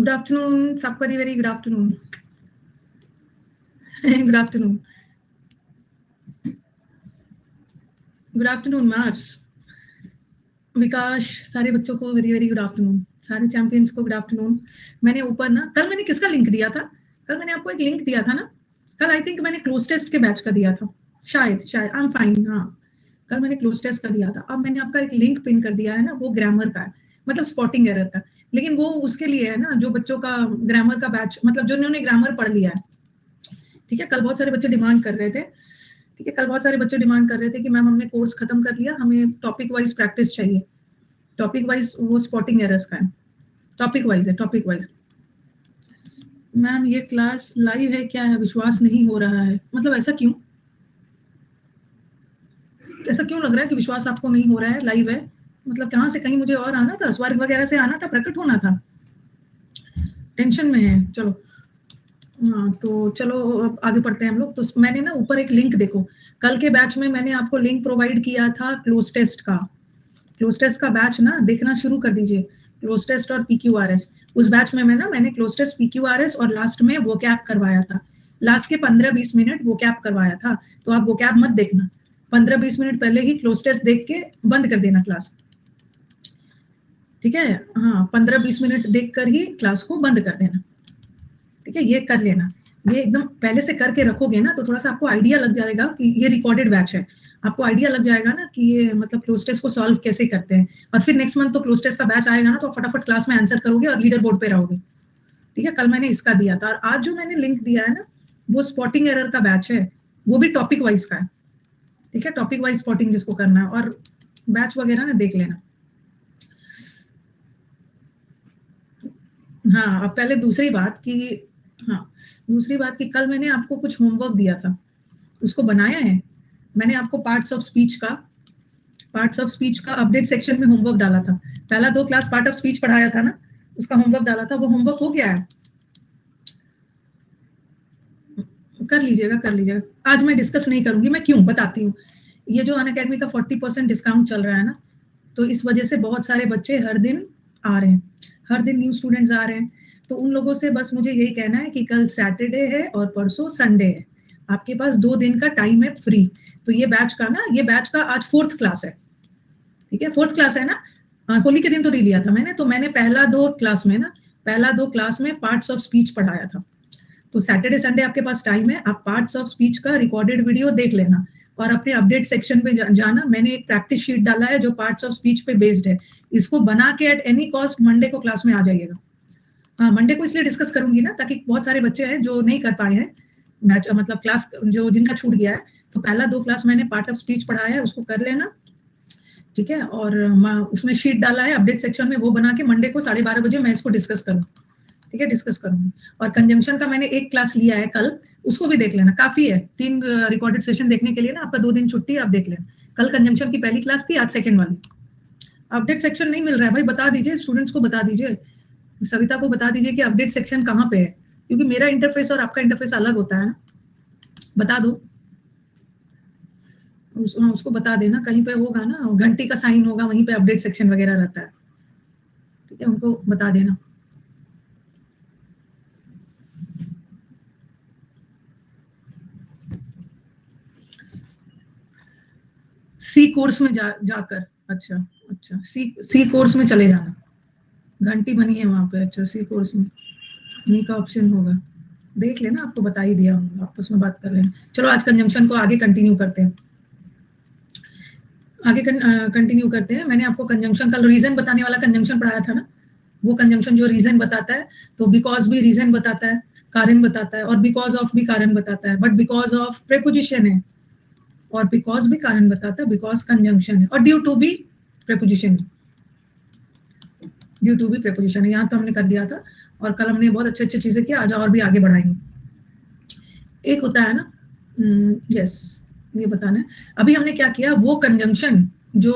Good afternoon सबको, very good afternoon. Good afternoon, good afternoon मार्स, विकास, सारे बच्चों को वेरी वेरी गुड आफ्टरनून, सारे चैंपियंस को गुड आफ्टरनून। मैंने ऊपर ना कल मैंने किसका लिंक दिया था? कल मैंने आपको एक लिंक दिया था ना, कल आई थिंक मैंने क्लोज टेस्ट के बैच का दिया था, शायद आई एम फाइन। हाँ, कल मैंने क्लोज टेस्ट का दिया था। अब मैंने आपका एक लिंक पिन कर दिया है ना, वो ग्रामर का है, मतलब स्पॉटिंग एरर का, लेकिन वो उसके लिए है ना जो बच्चों का ग्रामर का बैच, मतलब जिन्होंने ग्रामर पढ़ लिया है। ठीक है, कल बहुत सारे बच्चे डिमांड कर रहे थे, ठीक है, कल बहुत सारे बच्चे डिमांड कर रहे थे कि मैम हमने कोर्स खत्म कर लिया, हमें टॉपिक वाइज प्रैक्टिस चाहिए। टॉपिक वाइज वो स्पॉटिंग एरर्स का है, टॉपिक वाइज है, टॉपिक वाइज। मैम ये क्लास लाइव है क्या? है, विश्वास नहीं हो रहा है, मतलब ऐसा क्यों? ऐसा क्यों लग रहा है कि विश्वास आपको नहीं हो रहा है? लाइव है मतलब कहाँ से? कहीं मुझे और आना था, स्वर्ग वगैरह से आना था, प्रकट होना था, टेंशन में है। चलो हाँ, तो चलो अब आगे पढ़ते हैं हम लोग। तो मैंने ना ऊपर एक लिंक देखो, कल के बैच में मैंने आपको लिंक प्रोवाइड किया था क्लोज टेस्ट का। क्लोज टेस्ट का बैच ना देखना शुरू कर दीजिए, क्लोज टेस्ट और PQRS। उस बैच में मैंने क्लोज टेस्ट, PQRS और लास्ट में वो कैप करवाया था। लास्ट के 15-20 मिनट वो कैप करवाया था, तो आप वो कैप मत देखना, 15-20 मिनट पहले ही क्लोज टेस्ट देख के बंद कर देना क्लास। ठीक है, हाँ, 15-20 मिनट देख कर ही क्लास को बंद कर देना। ठीक है, ये कर लेना, ये एकदम पहले से करके रखोगे ना तो थोड़ा सा आपको आइडिया लग जाएगा कि ये रिकॉर्डेड बैच है, आपको आइडिया लग जाएगा ना कि ये मतलब क्लोज टेस्ट को सॉल्व कैसे करते हैं। और फिर नेक्स्ट मंथ तो क्लोज टेस्ट का बैच आएगा ना, तो फटाफट क्लास में आंसर करोगे और लीडर बोर्ड पे रहोगे। ठीक है, कल मैंने इसका दिया था, और आज जो मैंने लिंक दिया है ना वो स्पॉटिंग एरर का बैच है, वो भी टॉपिक वाइज का है। ठीक है, टॉपिक वाइज स्पॉटिंग जिसको करना है, और बैच वगैरह ना देख लेना। हाँ, अब पहले दूसरी बात कि हाँ, दूसरी बात कि कल मैंने आपको कुछ होमवर्क दिया था, उसको बनाया है मैंने। आपको पार्ट्स ऑफ स्पीच का अपडेट सेक्शन में होमवर्क डाला था। पहला 2 क्लास पार्ट ऑफ स्पीच पढ़ाया था ना, उसका होमवर्क डाला था, वो होमवर्क हो गया है? कर लीजिएगा। आज मैं डिस्कस नहीं करूंगी, मैं क्यों बताती हूँ। ये जो अनअकैडमी का 40% डिस्काउंट चल रहा है ना, तो इस वजह से बहुत सारे बच्चे हर दिन आ रहे हैं, हर दिन न्यू स्टूडेंट्स आ रहे हैं। तो उन लोगों से बस मुझे यही कहना है कि कल सैटरडे है और परसों संडे है, आपके पास 2 दिन का टाइम है फ्री। तो ये बैच का आज 4th क्लास है। ठीक है, 4th क्लास है ना, होली के दिन तो नहीं लिया था मैंने, तो मैंने पहला दो क्लास में पार्ट्स ऑफ स्पीच पढ़ाया था। तो सैटरडे संडे आपके पास टाइम है, आप पार्ट्स ऑफ स्पीच का रिकॉर्डेड वीडियो देख लेना और अपने अपडेट सेक्शन पे जाना। मैंने एक प्रैक्टिस शीट डाला है जो पार्ट्स ऑफ स्पीच पे बेस्ड है, इसको बना के एट एनी कॉस्ट मंडे को क्लास में आ जाइएगा। हाँ, मंडे को इसलिए डिस्कस करूंगी ना ताकि बहुत सारे बच्चे हैं जो नहीं कर पाए हैं मैच, मतलब क्लास जो जिनका छूट गया है। तो पहला 2 क्लास मैंने पार्ट ऑफ स्पीच पढ़ाया है, उसको कर लेना। ठीक है, और उसमें शीट डाला है अपडेट सेक्शन में, वो बना के मंडे को 12:30 बजे मैं इसको डिस्कस करूँ। ठीक है, डिस्कस करूंगी। और कंजंक्शन का मैंने एक क्लास लिया है कल, उसको भी देख लेना, काफी है 3 रिकॉर्डेड सेशन देखने के लिए ना, आपका 2 दिन छुट्टी, आप देख लेना। कल कंजंक्शन की पहली क्लास थी, आज सेकंड वाली। अपडेट सेक्शन नहीं मिल रहा है भाई, बता दीजिए स्टूडेंट्स को, बता दीजिए सविता को, बता दीजिए कि अपडेट सेक्शन कहाँ पे है, क्योंकि मेरा इंटरफेस और आपका इंटरफेस अलग होता है ना, बता दो। उसको बता देना, कहीं पे होगा ना, घंटी का साइन होगा वहीं पे अपडेट सेक्शन वगैरह रहता है। ठीक है, उनको बता देना। सी कोर्स में जाकर, अच्छा अच्छा, सी कोर्स में चले जाना, घंटी बनी है वहां पे। अच्छा, सी कोर्स में उन्हीं का ऑप्शन होगा, देख लेना, आपको बता ही दिया हूँ, आपस में बात कर लेना। चलो आज कंजंक्शन को आगे कंटिन्यू करते हैं, कंटिन्यू करते हैं। मैंने आपको कंजंक्शन का रीजन बताने वाला कंजंक्शन पढ़ाया था ना, वो कंजंक्शन जो रीजन बताता है, तो बिकॉज भी रीजन बताता है, कारण बताता है, और बिकॉज ऑफ भी कारण बताता है, बट बिकॉज ऑफ प्रेपोजिशन है, और बिकॉज भी कारण बताता है, बिकॉज कंजंक्शन है, और ड्यू टू भी प्रेपोजिशन है, ड्यू टू भी प्रेपोजिशन है। यहाँ तो हमने कर दिया था, और कल हमने बहुत अच्छे अच्छे चीजें किया, आज और भी आगे बढ़ाएंगे। एक होता है ना, यस, ये बताना है। अभी हमने क्या किया, वो कंजंक्शन जो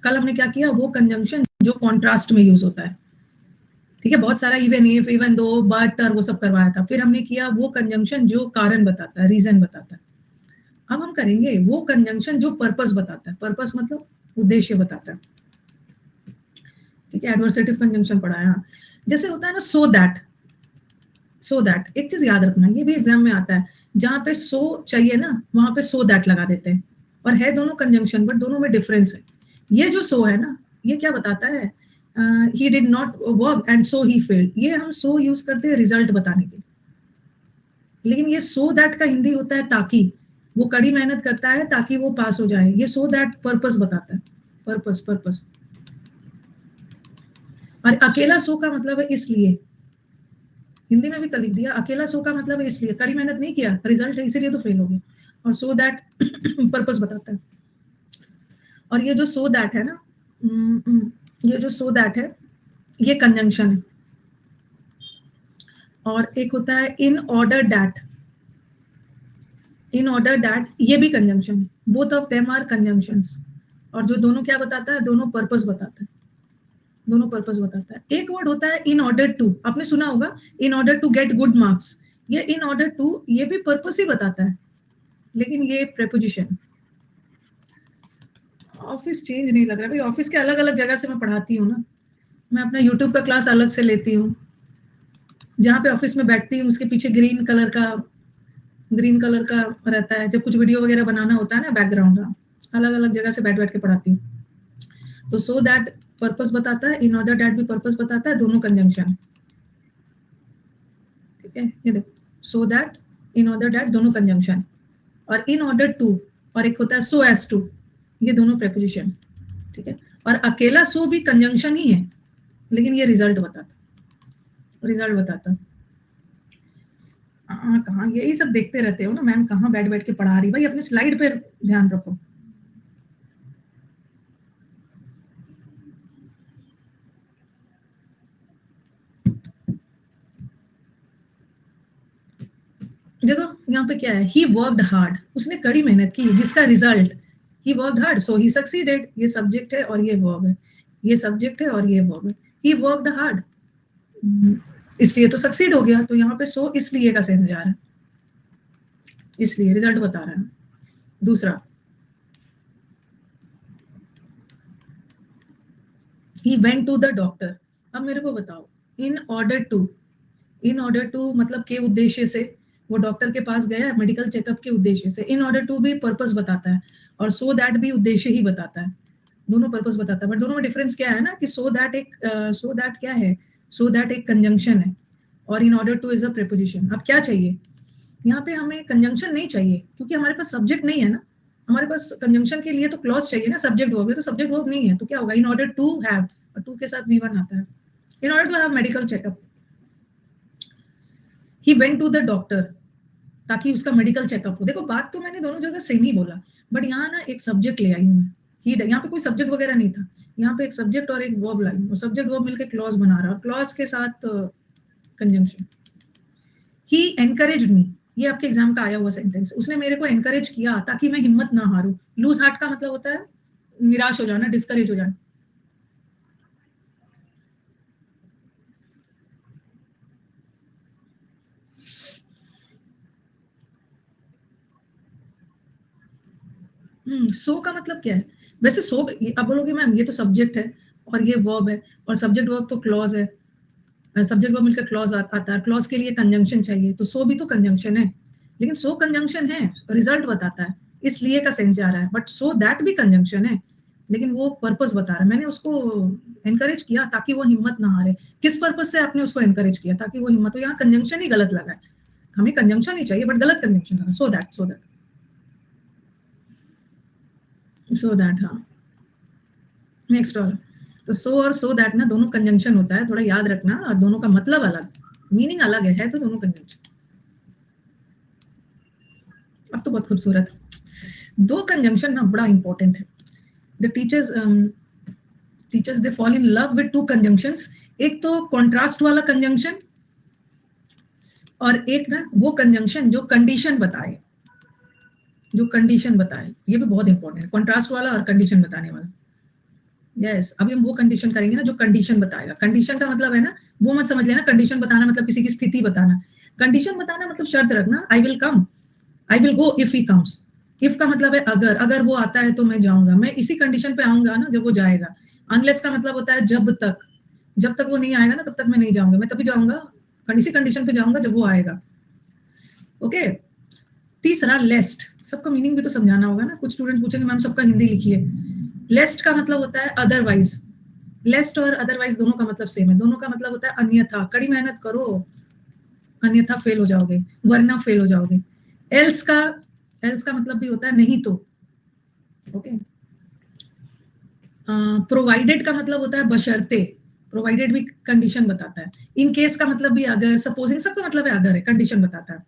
कल हमने क्या किया, वो कंजंक्शन जो कॉन्ट्रास्ट में यूज होता है। ठीक है, बहुत सारा even if, even though, but और वो सब करवाया था। फिर हमने किया वो कंजंक्शन जो कारण बताता है, रीजन बताता है। अब हम करेंगे वो कंजंक्शन जो पर्पस बताता है, पर्पस मतलब उद्देश्य बताता है। ठीक है, एडवर्सेटिव कंजंक्शन पढ़ाया। जैसे होता है ना सो दैट, सो दैट, एक चीज याद रखना, ये भी एग्जाम में आता है, जहां पे सो चाहिए ना वहां पे सो दैट लगा देते हैं, और है दोनों कंजंक्शन बट दोनों में डिफरेंस है। ये जो सो है ना, ये क्या बताता है, he did not work and so he failed, ये हम सो यूज करते हैं रिजल्ट बताने के लिए, लेकिन ये सो दैट का हिंदी होता है ताकि, वो कड़ी मेहनत करता है ताकि वो पास हो जाए, ये सो दैट पर्पस बताता है, पर्पस पर्पस। और अकेला सो का मतलब है इसलिए, हिंदी में भी कर लिख दिया, अकेला सो का मतलब है इसलिए, कड़ी मेहनत नहीं किया, रिजल्ट है इसीलिए तो फेल हो गया, और सो दैट पर्पस बताता है। और ये जो सो दैट है ना, ये जो सो दैट है ये कंजंक्शन है, और एक होता है in order that, in order that ये भी कंजंक्शन है, both of them are conjunctions, और जो दोनों क्या बताता है, दोनों पर्पस बताता है, दोनों पर्पस बताता है। एक वर्ड होता है इन ऑर्डर टू, आपने सुना होगा in order to get good marks, ये इन ऑर्डर टू ये भी पर्पस ही बताता है, लेकिन ये प्रेपोजिशन। ऑफिस चेंज नहीं लग रहा भाई, ऑफिस के अलग अलग जगह से मैं पढ़ाती हूँ ना, मैं अपना यूट्यूब का क्लास अलग से लेती हूँ, जहाँ पे ऑफिस में बैठती हूँ उसके पीछे ग्रीन कलर का रहता है, जब कुछ वीडियो वगैरह बनाना होता है ना बैकग्राउंड, अलग अलग जगह से बैठ बैठ के पढ़ाती हूँ। तो सो दैट पर्पस बताता है, इन ऑर्डर दैट भी पर्पस बताता है, दोनों कंजंक्शन, ठीक है। ये देखो so that, in order that दोनों कंजंक्शन, और इन ऑर्डर टू, और एक होता है सो एज टू, ये दोनों प्रेपोजिशन, ठीक है। और अकेला सो भी कंजंक्शन ही है, लेकिन ये रिजल्ट बताता, रिजल्ट बताता। कहाँ यही सब देखते रहते हो ना मैम, कहाँ बैठ बैठ के पढ़ा रही, भाई अपने स्लाइड पे ध्यान रखो। देखो यहाँ पे क्या है, ही वर्कड हार्ड, उसने कड़ी मेहनत की, जिसका result he worked hard so he succeeded, ये सब्जेक्ट है और ये वर्ब है, ये सब्जेक्ट है और ये वर्ब है, ही वर्कड हार्ड इसलिए तो सक्सीड हो गया, तो यहाँ पे सो इसलिए का सेंस जा रहा है, इसलिए रिजल्ट बता रहा है। दूसरा he went to the doctor, अब मेरे को बताओ in order to, in order to मतलब के उद्देश्य से वो डॉक्टर के पास गया मेडिकल चेकअप के उद्देश्य से, इन ऑर्डर टू भी पर्पस बताता है और सो दैट भी उद्देश्य ही बताता है, दोनों पर्पस बताता है, बट दोनों में डिफरेंस क्या है ना कि सो दैट एक सो दैट क्या है, सो दैट एक कंजंक्शन है और इन order two is a preposition. अब क्या चाहिए यहाँ पे, हमें कंजंक्शन नहीं चाहिए क्योंकि हमारे पास सब्जेक्ट नहीं है ना, हमारे पास कंजंक्शन के लिए तो क्लॉज चाहिए ना, सब्जेक्ट वर्ब है तो सब्जेक्ट वर्ब नहीं है, तो क्या होगा इन ऑर्डर टू हैव, और टू के साथ V1 आता है, in order to have medical checkup, he went to the doctor ताकि उसका मेडिकल चेकअप हो। देखो बात तो मैंने दोनों जगह सेम ही बोला, बट यहाँ ना एक सब्जेक्ट ले आई हूँ मैं, ही, यहाँ पे कोई सब्जेक्ट वगैरह नहीं था, यहाँ पे एक सब्जेक्ट और एक वर्ब लाई हूँ, सब्जेक्ट वर्ब मिलकर क्लॉज बना रहा है, क्लॉज के साथ कंजंक्शन। ही एनकरेज्ड मी, ये आपके एग्जाम का आया हुआ सेंटेंस, उसने मेरे को एनकरेज किया ताकि मैं हिम्मत ना हारूं, लूज हार्ट का मतलब होता है निराश हो जाना, डिस्करेज हो जाना। सो का मतलब क्या है, वैसे सो अब बोलोगे मैम ये तो सब्जेक्ट है और ये वर्ब है, और सब्जेक्ट वर्ब तो क्लॉज है, सब्जेक्ट वर्ब मिलकर क्लॉज आता है, क्लॉज के लिए कंजंक्शन चाहिए, तो सो भी तो कंजंक्शन है, लेकिन सो कंजंक्शन है, रिजल्ट बताता है, इसलिए का सेंस जा रहा है, बट सो दैट भी कंजंक्शन है, लेकिन वो पर्पस बता रहा है, मैंने उसको एनकरेज किया ताकि वो हिम्मत ना हारे, किस पर्पस से आपने उसको एनकरेज किया, ताकि वो हिम्मत हो, यहाँ कंजंक्शन ही गलत लगा है, हमें कंजंक्शन ही चाहिए बट गलत कंजंक्शन लगा, so that, so that, so that, हाँ। नेक्स्ट और, तो सो और सो दैट ना दोनों कंजंक्शन होता है, थोड़ा याद रखना, और दोनों का मतलब अलग, मीनिंग अलग है तो दोनों कंजंक्शन। अब तो बहुत खूबसूरत, दो कंजंक्शन ना बड़ा इंपॉर्टेंट है, the teachers they fall in love with two conjunctions, एक तो कॉन्ट्रास्ट वाला कंजंक्शन, और एक ना वो कंजंक्शन जो कंडीशन बताए, जो कंडीशन बताए, ये भी बहुत इंपॉर्टेंट है, कॉन्ट्रास्ट वाला और कंडीशन बताने वाला। यस अभी हम वो कंडीशन करेंगे ना जो कंडीशन बताएगा, कंडीशन का मतलब है ना, वो मत समझ लेना कंडीशन बताना मतलब किसी की स्थिति बताना, कंडीशन बताना मतलब शर्त रखना, I will come, I will go if he comes, if का मतलब है अगर, अगर वो आता है तो मैं जाऊंगा, मैं इसी कंडीशन पे आऊंगा ना जब वो जाएगा, अनलेस का मतलब होता है जब तक, जब तक वो नहीं आएगा ना तब तक मैं नहीं जाऊंगा, मैं तभी जाऊंगा, इसी कंडीशन पे जाऊंगा जब वो आएगा। ओके। तीसरा लेस्ट, सबका मीनिंग भी तो समझाना होगा ना, कुछ स्टूडेंट पूछेंगे मैम सबका हिंदी लिखिए। लेस्ट का मतलब होता है अदरवाइज, लेस्ट और अदरवाइज दोनों का मतलब सेम है, दोनों का मतलब होता है अन्यथा, कड़ी मेहनत करो अन्यथा फेल हो जाओगे, वरना फेल हो जाओगे। एल्स का मतलब भी होता है नहीं तो। ओके। प्रोवाइडेड का मतलब होता है बशर्ते, प्रोवाइडेड भी कंडीशन बताता है। इन केस का मतलब भी अगर, सपोजिंग, सबका मतलब है अगर है, कंडीशन बताता है।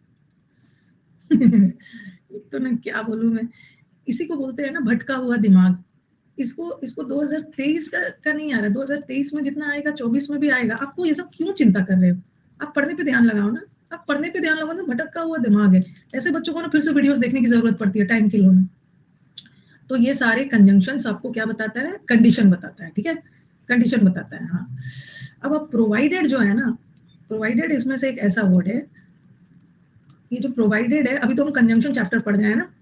तो ना क्या बोलूं मैं, इसी को बोलते हैं ना भटका हुआ दिमाग। इसको 2023 का नहीं आ रहा, 2023 में जितना आएगा 24 में भी आएगा। आपको ये सब क्यों चिंता कर रहे हो, आप पढ़ने पे ध्यान लगाओ ना, आप पढ़ने पे ध्यान लगाओ ना। भटका हुआ दिमाग है, ऐसे बच्चों को ना फिर से वीडियोस देखने की जरूरत पड़ती है टाइम किलो में। तो ये सारे कंजंक्शंस आपको क्या बताता है, कंडीशन बताता है, ठीक है, कंडीशन बताता है। हाँ, अब प्रोवाइडेड जो है ना, प्रोवाइडेड इसमें से एक ऐसा वर्ड है, ये जो प्रोवाइडेड है, अभी तो हम कंजंक्शन चैप्टर पढ़ रहे हैं ना,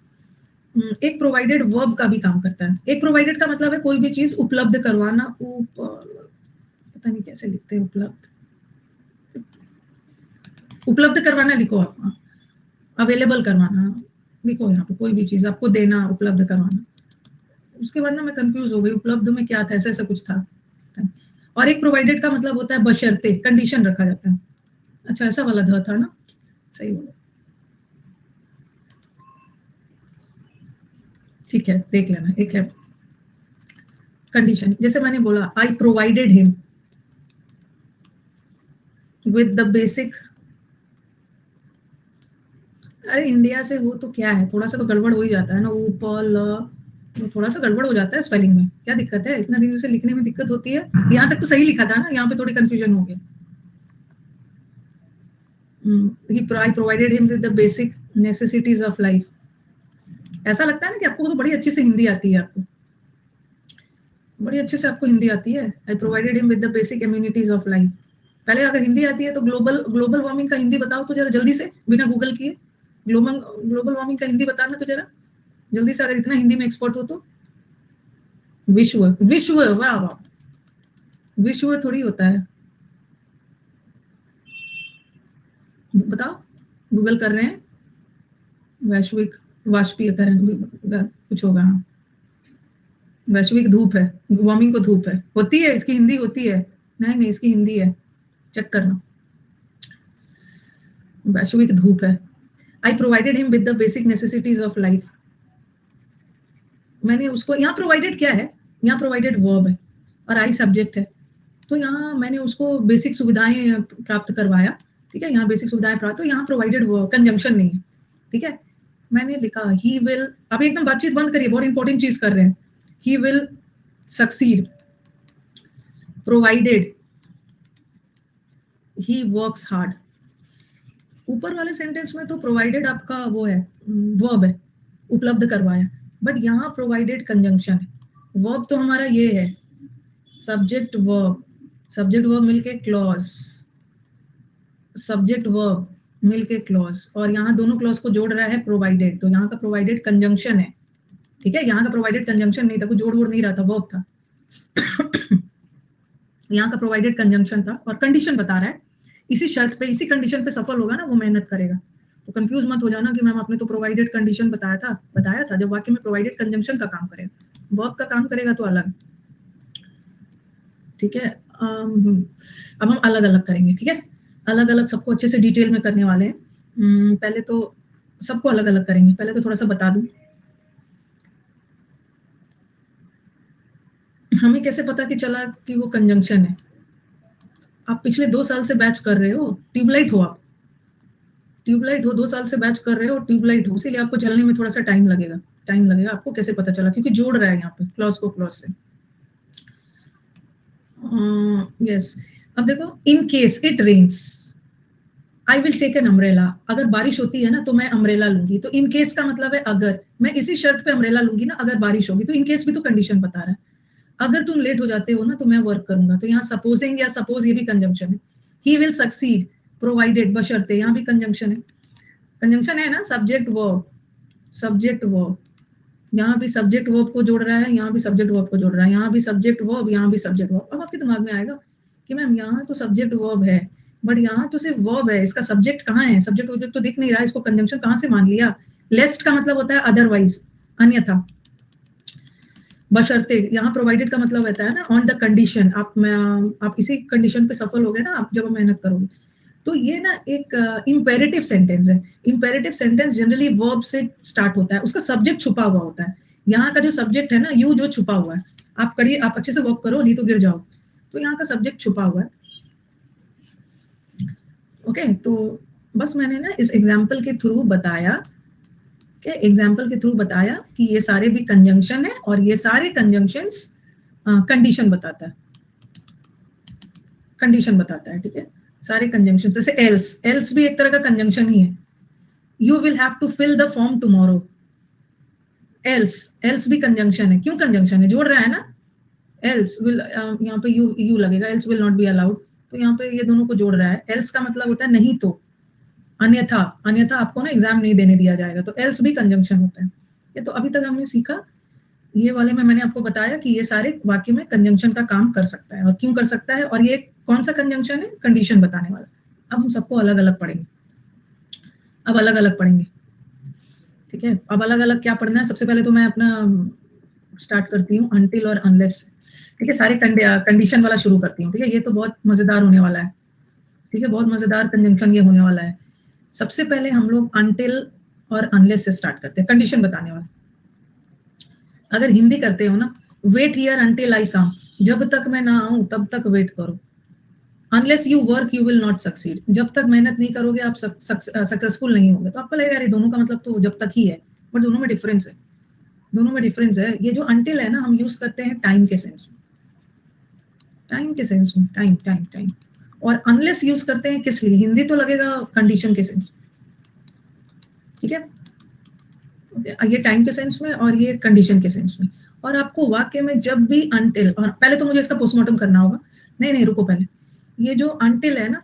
एक प्रोवाइडेड वर्ब का भी काम करता है। एक प्रोवाइडेड का मतलब है कोई भी चीज उपलब्ध करवाना, पता नहीं कैसे लिखते हैं, उपलब्ध करवाना लिखो आप, अवेलेबल करवाना लिखो यहाँ पे, कोई भी चीज आपको देना, उपलब्ध करवाना। उसके बाद ना मैं कंफ्यूज हो गई, उपलब्ध में क्या था, ऐसा कुछ था। और एक प्रोवाइडेड का मतलब होता है बशर्ते, कंडीशन रखा जाता है। अच्छा ऐसा वाला था ना, सही बोला, ठीक है, देख लेना। एक है कंडीशन, जैसे मैंने बोला I provided him with the basic, अरे इंडिया से हो तो क्या है, थोड़ा सा तो गड़बड़ हो ही जाता है ना, ऊपर थोड़ा सा गड़बड़ हो जाता है स्पेलिंग में, क्या दिक्कत है, इतना दिन से लिखने में दिक्कत होती है। यहाँ तक तो सही लिखा था ना, यहाँ पे थोड़ी कंफ्यूजन हो गया। I provided him with the basic necessities of life। ऐसा लगता है ना कि आपको तो बड़ी अच्छी से हिंदी आती है, आपको बड़ी अच्छे से आपको हिंदी आती है। I provided him with the basic amenities of life. पहले अगर हिंदी आती है तो ग्लोबल वार्मिंग का हिंदी बताओ तो जरा जल्दी से, बिना गूगल किए। ग्लोबल वार्मिंग का हिंदी बताना तो जरा जल्दी से, अगर इतना हिंदी में एक्सपर्ट हो तो। विश्व, विश्व, वाह वाह, विश्व थोड़ी होता है, बताओ, गूगल कर रहे हैं, वैश्विक वाष्पीयकरण कुछ होगा, वैश्विक धूप है, वार्मिंग को धूप है, होती है, इसकी हिंदी होती है, नहीं इसकी हिंदी है, चेक करना, वैश्विक धूप है। I provided him with the basic necessities of life. मैंने उसको, यहाँ प्रोवाइडेड क्या है, यहाँ प्रोवाइडेड वर्ब है और आई सब्जेक्ट है, तो यहाँ मैंने उसको बेसिक सुविधाएं प्राप्त करवाया, ठीक है, यहाँ बेसिक सुविधाएं प्राप्त, तो यहाँ प्रोवाइडेड वर्ब, कंजंक्शन नहीं है, ठीक है। मैंने लिखा ही विल, अब एकदम बातचीत बंद करिए, बहुत इंपॉर्टेंट चीज कर रहे हैं। He will succeed, provided he works hard. ऊपर वाले सेंटेंस में तो प्रोवाइडेड आपका वो है, वर्ब है, उपलब्ध करवाया, बट यहाँ प्रोवाइडेड कंजंक्शन है। वर्ब तो हमारा ये है, सब्जेक्ट वर्ब, सब्जेक्ट वर्ब मिलके क्लॉज, सब्जेक्ट वर्ब मिलके क्लॉज, और यहाँ दोनों क्लॉज को जोड़ रहा है प्रोवाइडेड, तो यहाँ का प्रोवाइडेड कंजंक्शन है, ठीक है। यहाँ का प्रोवाइडेड कंजंक्शन नहीं था, कुछ जोड़ नहीं रहा था, वर्ब था। यहाँ का प्रोवाइडेड कंजंक्शन था और कंडीशन बता रहा है, इसी शर्त पे, इसी कंडीशन पे सफल होगा ना वो मेहनत करेगा। तो कंफ्यूज मत हो जाना कि मैम आपने तो प्रोवाइडेड कंडीशन बताया था, जब वाक्य में प्रोवाइडेड कंजंक्शन का काम करेगा, वर्ब का काम करेगा तो अलग, ठीक है। अब हम अलग अलग करेंगे, ठीक है, अलग अलग सबको अच्छे से डिटेल में करने वाले हैं। पहले तो सबको अलग अलग करेंगे, पहले तो थोड़ा सा बता दूं, हमें कैसे पता कि चला कि वो कंजंक्शन है। आप पिछले 2 साल से बैच कर रहे हो, ट्यूबलाइट हो आप, ट्यूबलाइट हो, 2 साल से बैच कर रहे हो, ट्यूबलाइट हो, इसीलिए आपको चलने में थोड़ा सा टाइम लगेगा, आपको कैसे पता चला, क्योंकि जोड़ रहा है यहाँ पे क्लॉज को क्लॉज से। यस, अब देखो, in case it rains I will take an umbrella, अगर बारिश होती है ना तो मैं अम्ब्रेला लूंगी, तो इन केस का मतलब है अगर, मैं इसी शर्त पे अम्ब्रेला लूंगी ना अगर बारिश होगी, तो इन केस भी तो कंडीशन बता रहा है। अगर तुम लेट हो जाते हो ना तो मैं वर्क करूंगा, तो यहाँ सपोजिंग या सपोज ये भी कंजंक्शन है। ही विल सक्सीड, प्रोवाइडेड, बशर्ते, यहाँ भी कंजंक्शन है, कंजंक्शन है ना, सब्जेक्ट वर्ब, सब्जेक्ट वर्ब, यहाँ भी सब्जेक्ट वर्ब को जोड़ रहा है, यहाँ भी सब्जेक्ट वर्ब को जोड़ रहा है, यहाँ भी सब्जेक्ट वर्ब, यहाँ भी सब्जेक्ट वर्ब। अब आपके दिमाग में आएगा कि मैम यहाँ तो सब्जेक्ट वर्ब है, बट यहाँ तो सिर्फ वर्ब है, इसका सब्जेक्ट कहाँ है, सब्जेक्ट ऑब्जेक्ट तो दिख नहीं रहा है, इसको कंजंक्शन कहाँ से मान लिया। लेस्ट का मतलब होता है अदरवाइज, अन्यथा। बशर्ते, यहाँ प्रोवाइडेड का मतलब रहता है ना ऑन द कंडीशन, आप इसी कंडीशन पे सफल हो गए ना आप जब मेहनत करोगे। तो ये ना एक इंपेरेटिव सेंटेंस है। इंपेरेटिव सेंटेंस जनरली वर्ब से स्टार्ट होता है, उसका सब्जेक्ट छुपा हुआ होता है। यहाँ का जो सब्जेक्ट है ना, यू जो छुपा हुआ है, आप करिए, आप अच्छे से वर्क करो नहीं तो गिर जाओ। तो यहाँ का सब्जेक्ट छुपा हुआ है। ओके, तो बस मैंने ना इस एग्जाम्पल के थ्रू बताया कि ये सारे भी कंजंक्शन है और ये सारे कंजंक्शंस कंडीशन बताता है, ठीक है। सारे कंजंक्शन, जैसे एल्स भी एक तरह का कंजंक्शन ही है। You will have to fill the form tomorrow, else भी कंजंक्शन है। क्यों कंजंक्शन है, जोड़ रहा है ना। एल्स विल, यहाँ पे यू लगेगा, else will not be allowed, तो यहाँ पे ये दोनों को जोड़ रहा है। एल्स का मतलब होता है नहीं तो, अन्यथा आपको ना एग्जाम नहीं देने दिया जाएगा, तो एल्स भी कंजंक्शन होता है। ये तो अभी तक हमने सीखा, ये वाले में मैंने आपको बताया कि ये सारे वाक्य में कंजंक्शन का काम कर सकता है और क्यों कर सकता है, और ये कौन सा कंजंक्शन है, कंडीशन बताने वाला। अब हम सबको अलग अलग पढ़ेंगे, ठीक है। अब अलग अलग क्या पढ़ना है, सबसे पहले तो मैं अपना स्टार्ट करती हूँ अनटिल और अनलेस, ठीक है। सारे कंडीशन वाला शुरू करती हूँ, ठीक है। ये तो बहुत मजेदार होने वाला है, ठीक है, बहुत मजेदार कंजंक्शन ये होने वाला है। सबसे पहले हम लोग अनटिल और अनलेस से स्टार्ट करते हैं, कंडीशन बताने वाला। अगर हिंदी करते हो ना, वेट हियर अनटिल आई कम, जब तक मैं ना आऊं तब तक वेट करो। Unless you work you will not succeed, जब तक मेहनत नहीं करोगे आप सक्सेसफुल नहीं होंगे। तो आपको लगेगा यार दोनों का मतलब तो जब तक ही है, बट दोनों में डिफरेंस है। ये जो अनटिल है ना, हम यूज करते हैं टाइम के सेंस में, टाइम। और अनलेस यूज करते हैं किस लिए, हिंदी तो लगेगा कंडीशन के सेंस, ठीक है। ये टाइम के सेंस में और ये कंडीशन के सेंस में। और आपको वाक्य में जब भी अनटिल, और पहले तो मुझे इसका पोस्टमार्टम करना होगा, नहीं रुको पहले, ये जो अनटिल है ना,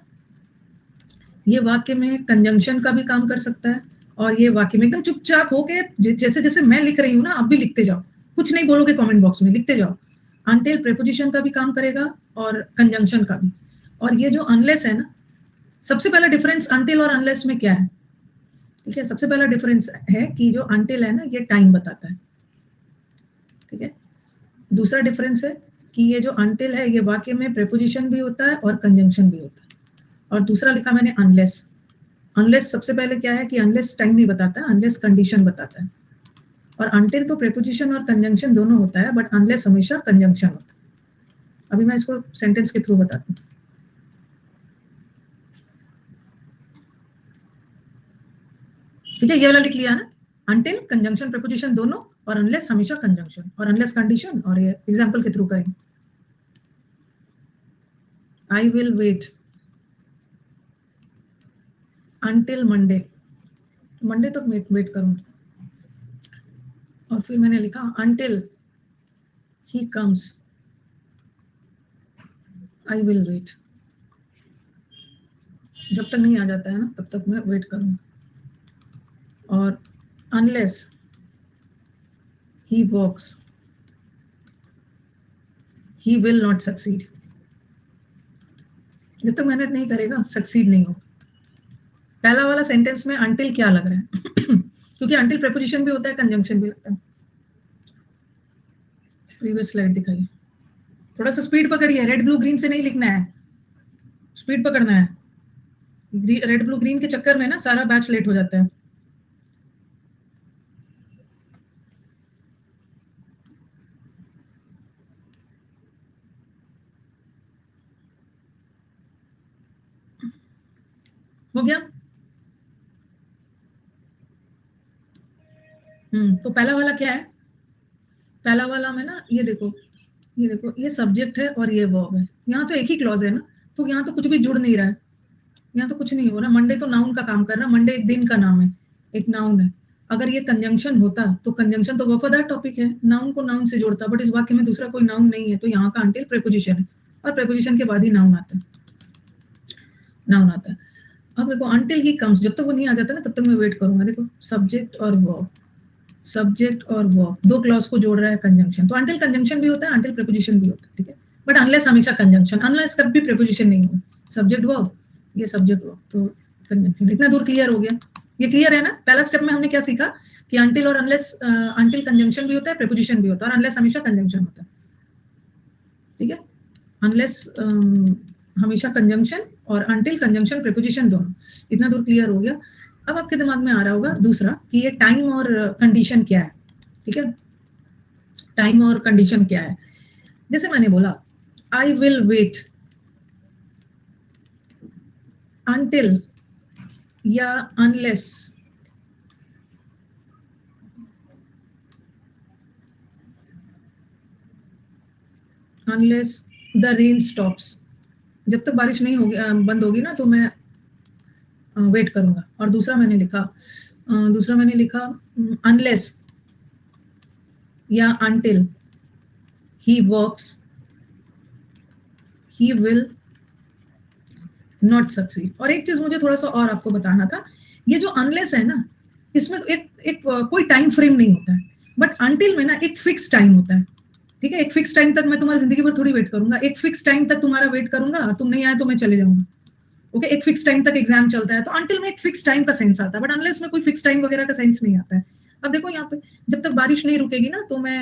ये वाक्य में कंजंक्शन का भी काम कर सकता है, और ये वाक्य में एकदम चुपचाप होके जैसे जैसे मैं लिख रही हूँ ना, आप भी लिखते जाओ, कुछ नहीं बोलोगे कमेंट बॉक्स में, लिखते जाओ। अनटिल प्रीपोजिशन का भी काम करेगा और कंजंक्शन का भी। और ये जो अनलेस है ना, सबसे पहला डिफरेंस अनटिल और अनलेस में क्या है, ठीक है। सबसे पहला डिफरेंस है कि जो अनटिल है ना, ये टाइम बताता है, ठीक है। दूसरा डिफरेंस है कि ये जो अनटिल है, ये वाक्य में प्रीपोजिशन भी होता है और कंजंक्शन भी होता है। और दूसरा लिखा मैंने अनलेस सबसे पहले क्या है कि अनलेस टाइम नहीं बताता, अनलेस कंडीशन बताता है। और अनटिल तो प्रीपोजिशन और कंजंक्शन दोनों होता है, बट अनलेस हमेशा कंजंक्शन होता है। अभी मैं इसको सेंटेंस के थ्रू बताती हूँ, ठीक है। ये वाला लिख लिया ना, अनटिल कंजंक्शन प्रीपोजिशन दोनों, और अनलेस हमेशा कंजंक्शन, और अनलेस कंडीशन। और ये एग्जांपल के थ्रू करेंगे। I will wait until Monday तक वेट करूंगा। और फिर मैंने लिखा until he comes I will wait, जब तक नहीं आ जाता है ना तब तक मैं वेट करूंगा। और unless he works he will not succeed, जब तक मेहनत नहीं करेगा सक्सीड नहीं हो। पहला वाला सेंटेंस में अनटिल क्या लग रहा है क्योंकि अनटिल प्रीपोजिशन भी होता है, कंजंक्शन भी लगता है। प्रीवियस स्लाइड दिखाइए, थोड़ा सा स्पीड पकड़िए, रेड ब्लू ग्रीन से नहीं लिखना है, स्पीड पकड़ना है। रेड ब्लू ग्रीन के चक्कर में ना सारा बैच लेट हो जाता है। हो गया। तो पहला वाला क्या है, पहला वाला में ना ये देखो ये सब्जेक्ट है और ये वर्ब है। यहाँ तो एक ही क्लॉज है ना, तो यहाँ तो कुछ भी जुड़ नहीं रहा है, यहाँ तो कुछ नहीं हो रहा। मंडे तो नाउन का काम कर रहा है, मंडे एक दिन का नाम है, एक नाउन है। अगर ये कंजंक्शन होता तो कंजंक्शन तो वफादार टॉपिक है, नाउन को नाउन से जोड़ता, बट इस वाक्य में दूसरा कोई नाउन नहीं है, तो यहाँ का अनटिल प्रीपोजिशन है, और प्रीपोजिशन के बाद ही नाउन आता है। अब देखो अनटिल ही कम्स, जब तक वो नहीं आ जाता ना तब तक मैं वेट करूंगा। देखो सब्जेक्ट और वर्ब दो क्लॉज को जोड़ रहा है कंजंक्शन, तो अनटिल कंजंक्शन भी होता है, अनटिल प्रीपोजिशन भी होता है, ठीक है। बट अनलेस हमेशा कंजंक्शन, अनलेस कभी प्रीपोजिशन नहीं हो, सब्जेक्ट वर्ब, ये सब्जेक्ट वर्ब, तो कंजंक्शन। इतना दूर क्लियर हो गया? ये क्लियर है ना? पहला स्टेप में हमने क्या सीखा कि अनटिल और अनलेस, अनटिल कंजंक्शन भी होता है, प्रीपोजिशन भी होता है, और अनलेस हमेशा कंजंक्शन होता है, ठीक है? अनलेस हमेशा कंजंक्शन और अनटिल कंजंक्शन प्रीपोजिशन दोनों। इतना दूर क्लियर हो गया? अब आपके दिमाग में आ रहा होगा दूसरा कि ये टाइम और कंडीशन क्या है, ठीक है? टाइम और कंडीशन क्या है? जैसे मैंने बोला आई विल वेट अनटिल या unless unless the rain stops, जब तक बारिश नहीं होगी, बंद होगी ना, तो मैं वेट करूंगा। और दूसरा मैंने लिखा अनलेस या until he works he will not succeed. और एक चीज मुझे थोड़ा सा और आपको बताना था, ये जो अनलेस है ना, इसमें एक कोई टाइम फ्रेम नहीं होता है, बट अनटिल में ना एक फिक्स टाइम होता है, ठीक है? एक फिक्स टाइम तक मैं तुम्हारी जिंदगी भर थोड़ी वेट करूंगा, एक फिक्स टाइम तक तुम्हारा वेट करूंगा, तुम नहीं आए तो मैं चले जाऊंगा, ओके? एक फिक्स टाइम तक एग्जाम चलता है, तो अनटिल में एक फिक्स टाइम का सेंस आता है, बट अनलेस में कोई फिक्स टाइम वगैरह का सेंस नहीं आता है। अब देखो यहाँ पे जब तक बारिश नहीं रुकेगी ना, तो मैं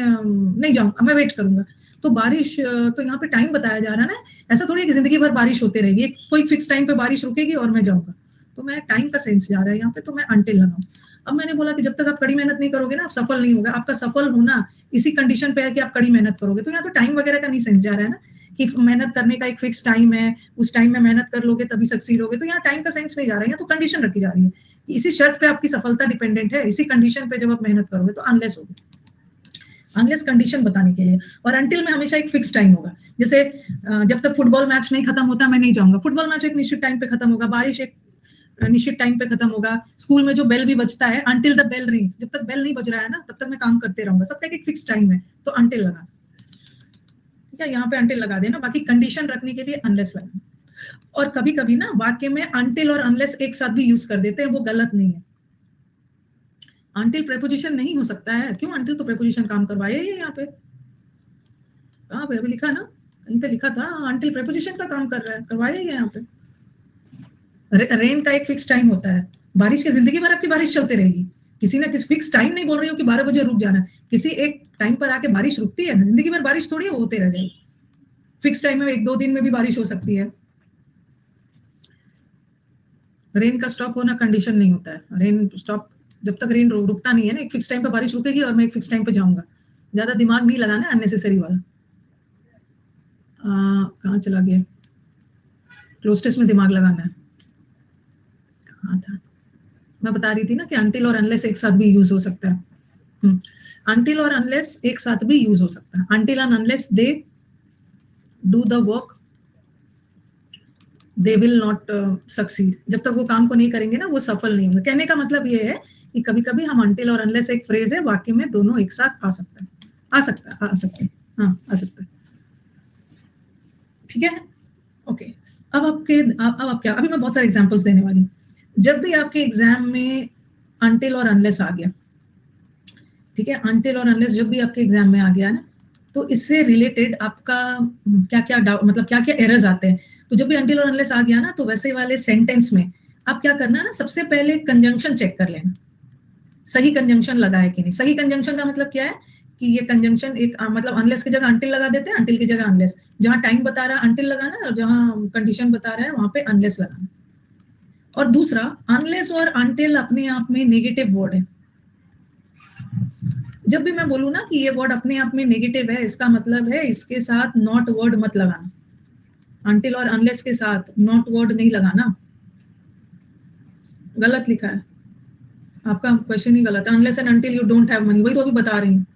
नहीं जाऊंगा, मैं वेट करूंगा। तो बारिश, तो यहाँ पे टाइम बताया जा रहा है ना, ऐसा थोड़ी है कि जिंदगी भर बारिश होती रहेगी, एक कोई फिक्स टाइम पे बारिश रुकेगी और मैं जाऊंगा, तो मैं टाइम का सेंस जा रहा है यहाँ पे, तो मैं अनटिल लगाऊं। अब मैंने बोला कि जब तक आप कड़ी मेहनत नहीं करोगे ना, आप सफल नहीं होगा। आपका सफल होना इसी कंडीशन पे है कि आप कड़ी मेहनत करोगे। तो यहाँ तो टाइम वगैरह का नहीं सेंस जा रहा है ना, कि मेहनत करने का एक फिक्स टाइम है, उस टाइम में मेहनत कर लोगे तभी सक्सीड होगे। तो यहाँ टाइम का सेंस नहीं जा रहा है, यहाँ तो कंडीशन रखी जा रही है, इसी शर्त पे आपकी सफलता डिपेंडेंट है, इसी कंडीशन पे जब आप मेहनत करोगे तो अनलेस होगी। अनलेस कंडीशन बताने के लिए। और अनटिल में हमेशा एक फिक्स टाइम होगा, जैसे जब तक फुटबॉल मैच नहीं खत्म होता मैं नहीं जाऊंगा। फुटबॉल मैच एक निश्चित टाइम पे खत्म होगा, बारिश एक निश्चित टाइम पे खत्म होगा, स्कूल में जो बेल भी बजता है, अनटिल द बेल रिंग्स, जब तक बेल नहीं बज रहा है ना तब तक मैं काम करते रहूंगा। सबका एक फिक्स टाइम है, तो अनटिल लगा, ठीक है? यहाँ पे अनटिल लगा देना, बाकी कंडीशन रखने के लिए अनलेस लगाना। और कभी कभी ना वाक्य में अनटिल और अनलेस एक साथ भी यूज कर देते हैं, वो गलत नहीं है। अनटिल प्रेपोजिशन नहीं हो सकता है, क्यों? अनटिल तो प्रेपोजिशन काम करवाया ही है यहाँ पे, कहाँ पे अभी लिखा ना, कहीं पे लिखा था अनटिल प्रेपोजिशन का काम कर रहा है, करवाया ही है यहाँ पे। रेन का एक फिक्स टाइम होता है, बारिश की जिंदगी भर आपकी बारिश चलते रहेगी, किसी ना किसी फिक्स टाइम नहीं बोल रही हो कि 12 बजे रुक जाना, किसी एक टाइम पर आके बारिश रुकती है ना, जिंदगी भर बारिश थोड़ी होते रह जाएगी, फिक्स टाइम में 1-2 दिन में भी बारिश हो सकती है। रेन का स्टॉप होना कंडीशन नहीं होता है, रेन स्टॉप जब तक रेन रुकता नहीं है ना, एक फिक्स टाइम पे बारिश रुकेगी और मैं एक फिक्स टाइम पे जाऊंगा। ज्यादा दिमाग नहीं लगाना है अननेसेसरी वाला। कहाँ चला गया? क्लोज में दिमाग लगाना है, कहाँ था? मैं बता रही थी ना कि अनटिल और अनलेस एक साथ भी यूज हो सकता है। अनटिल और अनलेस एक साथ भी यूज हो सकता है। Until and unless they do the work they will not succeed, जब तक वो काम को नहीं करेंगे ना वो सफल नहीं होंगे। कहने का मतलब ये है कि कभी कभी हम अनटिल और अनलेस एक फ्रेज है, वाक्य में दोनों एक साथ आ सकता है, आ सकता है, आ सकता है, हाँ आ सकता है, ठीक है? ओके। अब आप क्या, अभी मैं बहुत सारे एग्जांपल्स देने वाली हूँ। जब भी आपके एग्जाम में अनटिल और अनलेस आ गया, ठीक है, अनटिल और अनलेस जब भी आपके एग्जाम में आ गया ना, तो इससे रिलेटेड आपका क्या क्या डाउट, मतलब क्या क्या एरर्स आते हैं। तो जब भी अनटिल और अनलेस आ गया ना, तो वैसे वाले सेंटेंस में आप क्या करना है ना, सबसे पहले कंजंक्शन चेक कर लेना, सही कंजंक्शन लगा है कि नहीं। सही कंजंक्शन का मतलब क्या है कि ये कंजंक्शन एक मतलब अनलेस की जगह अनटिल लगा देते हैं, अनटिल की जगह अनलेस, जहां टाइम बता रहा है अनटिल लगाना, और जहां कंडीशन बता रहा है वहां पे अनलेस लगाना। और दूसरा, अनलेस और अनटिल अपने आप में नेगेटिव वर्ड है। जब भी मैं बोलूँ ना कि ये वर्ड अपने आप में नेगेटिव है, इसका मतलब है इसके साथ नॉट वर्ड मत लगाना। अनटिल और अनलेस के साथ नॉट वर्ड नहीं लगाना, गलत लिखा है, आपका क्वेश्चन ही गलत है। Unless and until you don't have money, वही तो अभी बता रही हूँ।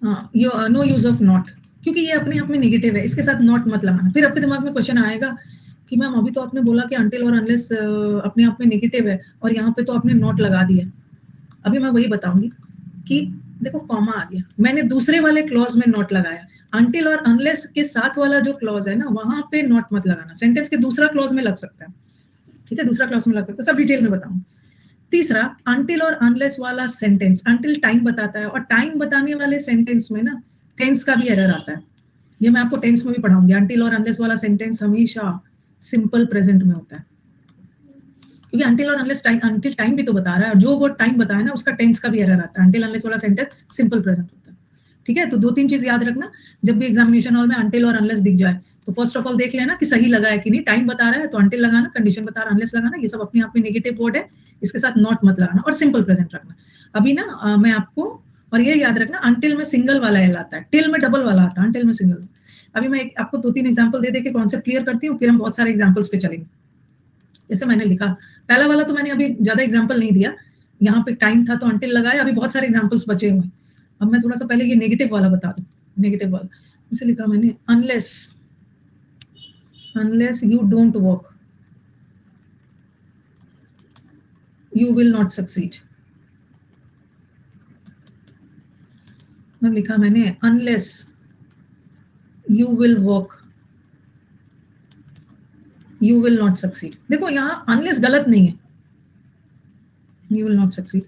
हाँ, नो यूज ऑफ नॉट, क्योंकि ये अपने आप में नेगेटिव है, इसके साथ नॉट मत लगाना। फिर आपके दिमाग में क्वेश्चन आएगा कि मैम अभी तो आपने बोला कि अनटिल और अनलेस अपने आप में नेगेटिव है, और यहाँ पे तो आपने नॉट लगा दिया। अभी मैं वही बताऊंगी कि देखो कॉमा आ गया, मैंने दूसरे वाले क्लॉज में नॉट लगाया, अनटिल और अनलेस के साथ वाला जो क्लॉज है ना, वहां पे नॉट मत लगाना। सेंटेंस के दूसरा क्लॉज में लग सकता है, ठीक है, दूसरा क्लॉज में लग सकता है, सब डिटेल में बताऊं। तीसरा, अनटिल और अनलेस वाला सेंटेंस, अनटिल टाइम बताता है, और टाइम बताने वाले सेंटेंस में ना टेंस का भी एरर आता है, ये मैं आपको टेंस में भी पढ़ाऊंगी। अंटिल और अनलेस वाला सेंटेंस हमेशा सिंपल प्रेजेंट में होता है, क्योंकि अंटिल और अनलेस टाइम, अंटिल टाइम भी तो बता रहा है, और जो वो टाइम बताया ना उसका टेंस का भी एरर आता है। अंटिल अनलेस वाला सेंटेंस सिंपल प्रेजेंट होता है, ठीक है। तो 2-3 चीज याद रखना, जब भी एग्जामिनेशन हॉल में अंटिल और अनलेस दिख जाए तो फर्स्ट ऑफ ऑल देख लेना कि सही लगा है कि नहीं। टाइम बता रहा है तो अंटिल लगाना, कंडीशन बता रहा है अनलेस लगाना, ये सब अपने आप में नेगेटिव वर्ड है, इसके साथ नॉट मत लगाना, और सिंपल प्रेजेंट रखना। अभी ना मैं आपको, और ये याद रखना, अंटिल में सिंगल वाला एल आता है, टिल में डबल वाला आता है, अंटिल में सिंगल। अभी मैं आपको 2-3 एग्जाम्पल दे के कॉन्सेप्ट क्लियर करती हूँ, फिर हम बहुत सारे एग्जाम्पल्स पे चलेंगे। जैसे मैंने लिखा, पहला वाला तो मैंने अभी ज्यादा एग्जाम्पल नहीं दिया, यहाँ पे टाइम था तो अंटिल लगाया, अभी बहुत सारे एग्जाम्पल्स बचे हुए। अब मैं थोड़ा सा पहले ये नेगेटिव वाला बता दूं, नेगेटिव वाला जैसे लिखा मैंने, unless you don't work you will not succeed. लिखा मैंने unless you will work you will not succeed. देखो यहाँ अनलेस गलत नहीं है, you will not succeed,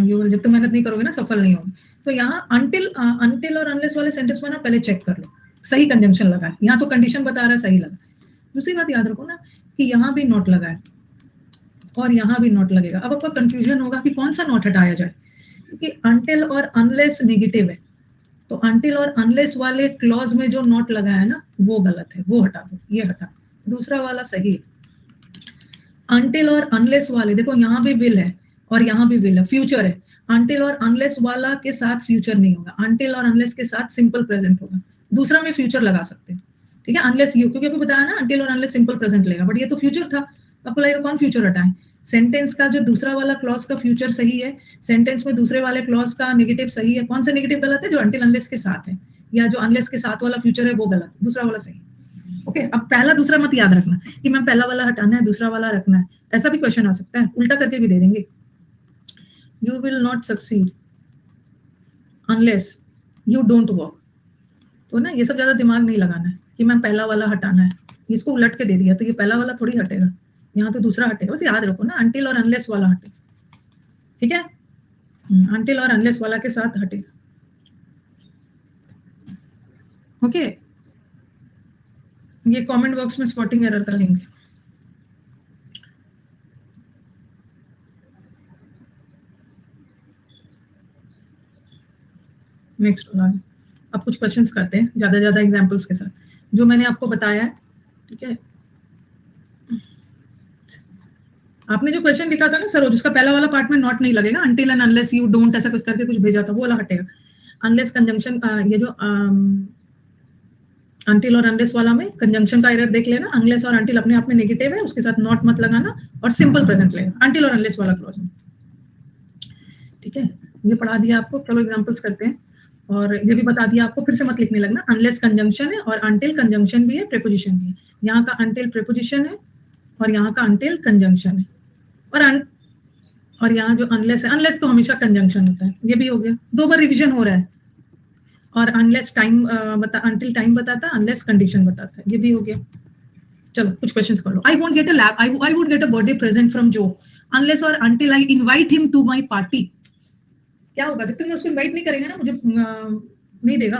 you will, जब तक मेहनत नहीं करोगे ना सफल नहीं होगी। तो यहाँ अंटिल और अनलेस वाले सेंटेंस में ना पहले चेक कर लो सही कंजंक्शन लगा है, यहाँ तो कंडीशन बता रहा है सही लगा। दूसरी बात याद रखो ना कि यहाँ भी नॉट लगा है और यहाँ भी नॉट लगेगा। अब आपको कंफ्यूजन होगा कि कौन सा नॉट हटाया जाए, क्योंकि अंटिल और अनलेस नेगेटिव है, तो अंटिल और अनलेस वाले क्लॉज में जो नॉट लगा है ना वो गलत है, वो हटा दो, ये हटा। दूसरा वाला सही है। अंटिल और अनलेस वाले, देखो यहाँ भी विल है और यहाँ भी विल है, फ्यूचर है। अंटिल और अनलेस वाला के साथ फ्यूचर नहीं होगा, अंटिल और अनलेस के साथ सिंपल प्रेजेंट होगा। दूसरा में फ्यूचर लगा सकते हैं, ठीक है, अनलेस यू, क्योंकि अभी बताया ना अंटिल और अनलेस सिंपल प्रेजेंट लेगा, बट ये तो फ्यूचर था। आपको लगेगा कौन फ्यूचर हटाए, सेंटेंस का जो दूसरा वाला क्लॉज का फ्यूचर सही है, सेंटेंस में दूसरे वाले क्लॉज का नेगेटिव सही है। कौन सा नेगेटिव गलत है, जो अंटिल अनलेस के साथ है, या जो अनलेस के साथ वाला फ्यूचर है वो गलत, दूसरा वाला सही। ओके, अब पहला दूसरा मत याद रखना कि मैं पहला वाला हटाना है दूसरा वाला रखना है, ऐसा भी क्वेश्चन आ सकता है, उल्टा करके भी दे देंगे। You will not succeed unless you don't work. तो ना ये सब ज्यादा दिमाग नहीं लगाना है कि मैं पहला वाला हटाना है, इसको उलट के दे दिया तो ये पहला वाला थोड़ी हटेगा, यहाँ तो दूसरा हटेगा। बस याद रखो ना अंटिल और अनलेस वाला हटे, ठीक है, अंटिल और अनलेस वाला के साथ हटेगा। ओके, ये कमेंट बॉक्स में स्पॉटिंग एरर का लिंक है। नेक्स्ट वाला, अब कुछ क्वेश्चंस करते हैं ज्यादा एग्जांपल्स के साथ जो मैंने आपको बताया है, ठीक है। आपने जो क्वेश्चन लिखा था ना सरोज, उसका पहला वाला पार्ट में नॉट नहीं लगेगा, until and unless you don't ऐसा कुछ करके कुछ भेजा था, वो वाला हटेगा। अनलेस कंजंक्शन, ये जो अंटिल और अनलेस वाला में कंजंक्शन का एरर देख लेना, अनलेस और अंटिल अपने आप में नेगेटिव है, उसके साथ नॉट मत लगाना, और सिंपल प्रेजेंट लेगा अंटिल और अनलेस वाला क्लॉज में, ठीक है। ये पढ़ा दिया आपको, चलो एग्जांपल्स करते हैं। और ये भी बता दिया आपको, फिर से मत लिखने लगना, अनलेस कंजंक्शन है और अंटिल कंजंक्शन भी है, प्रीपोजिशन भी है। यहाँ का अंटिल प्रीपोजिशन है और यहाँ का अंटिल कंजंक्शन है, और यहाँ जो अनलेस है, अनलेस तो हमेशा कंजंक्शन होता है, ये भी हो गया, 2 बार रिविजन हो रहा है। और अनलेस टाइम अंटिल टाइम बताता है, अनलेस कंडीशन बताता है, ये भी हो गया। चलो कुछ क्वेश्चंस कर लो। I won't get a lab, I would get a birthday present from Joe unless or until I invite him to my party. क्या होगा, जब तक मैं उसको इनवाइट नहीं करेंगे ना मुझे नहीं देगा,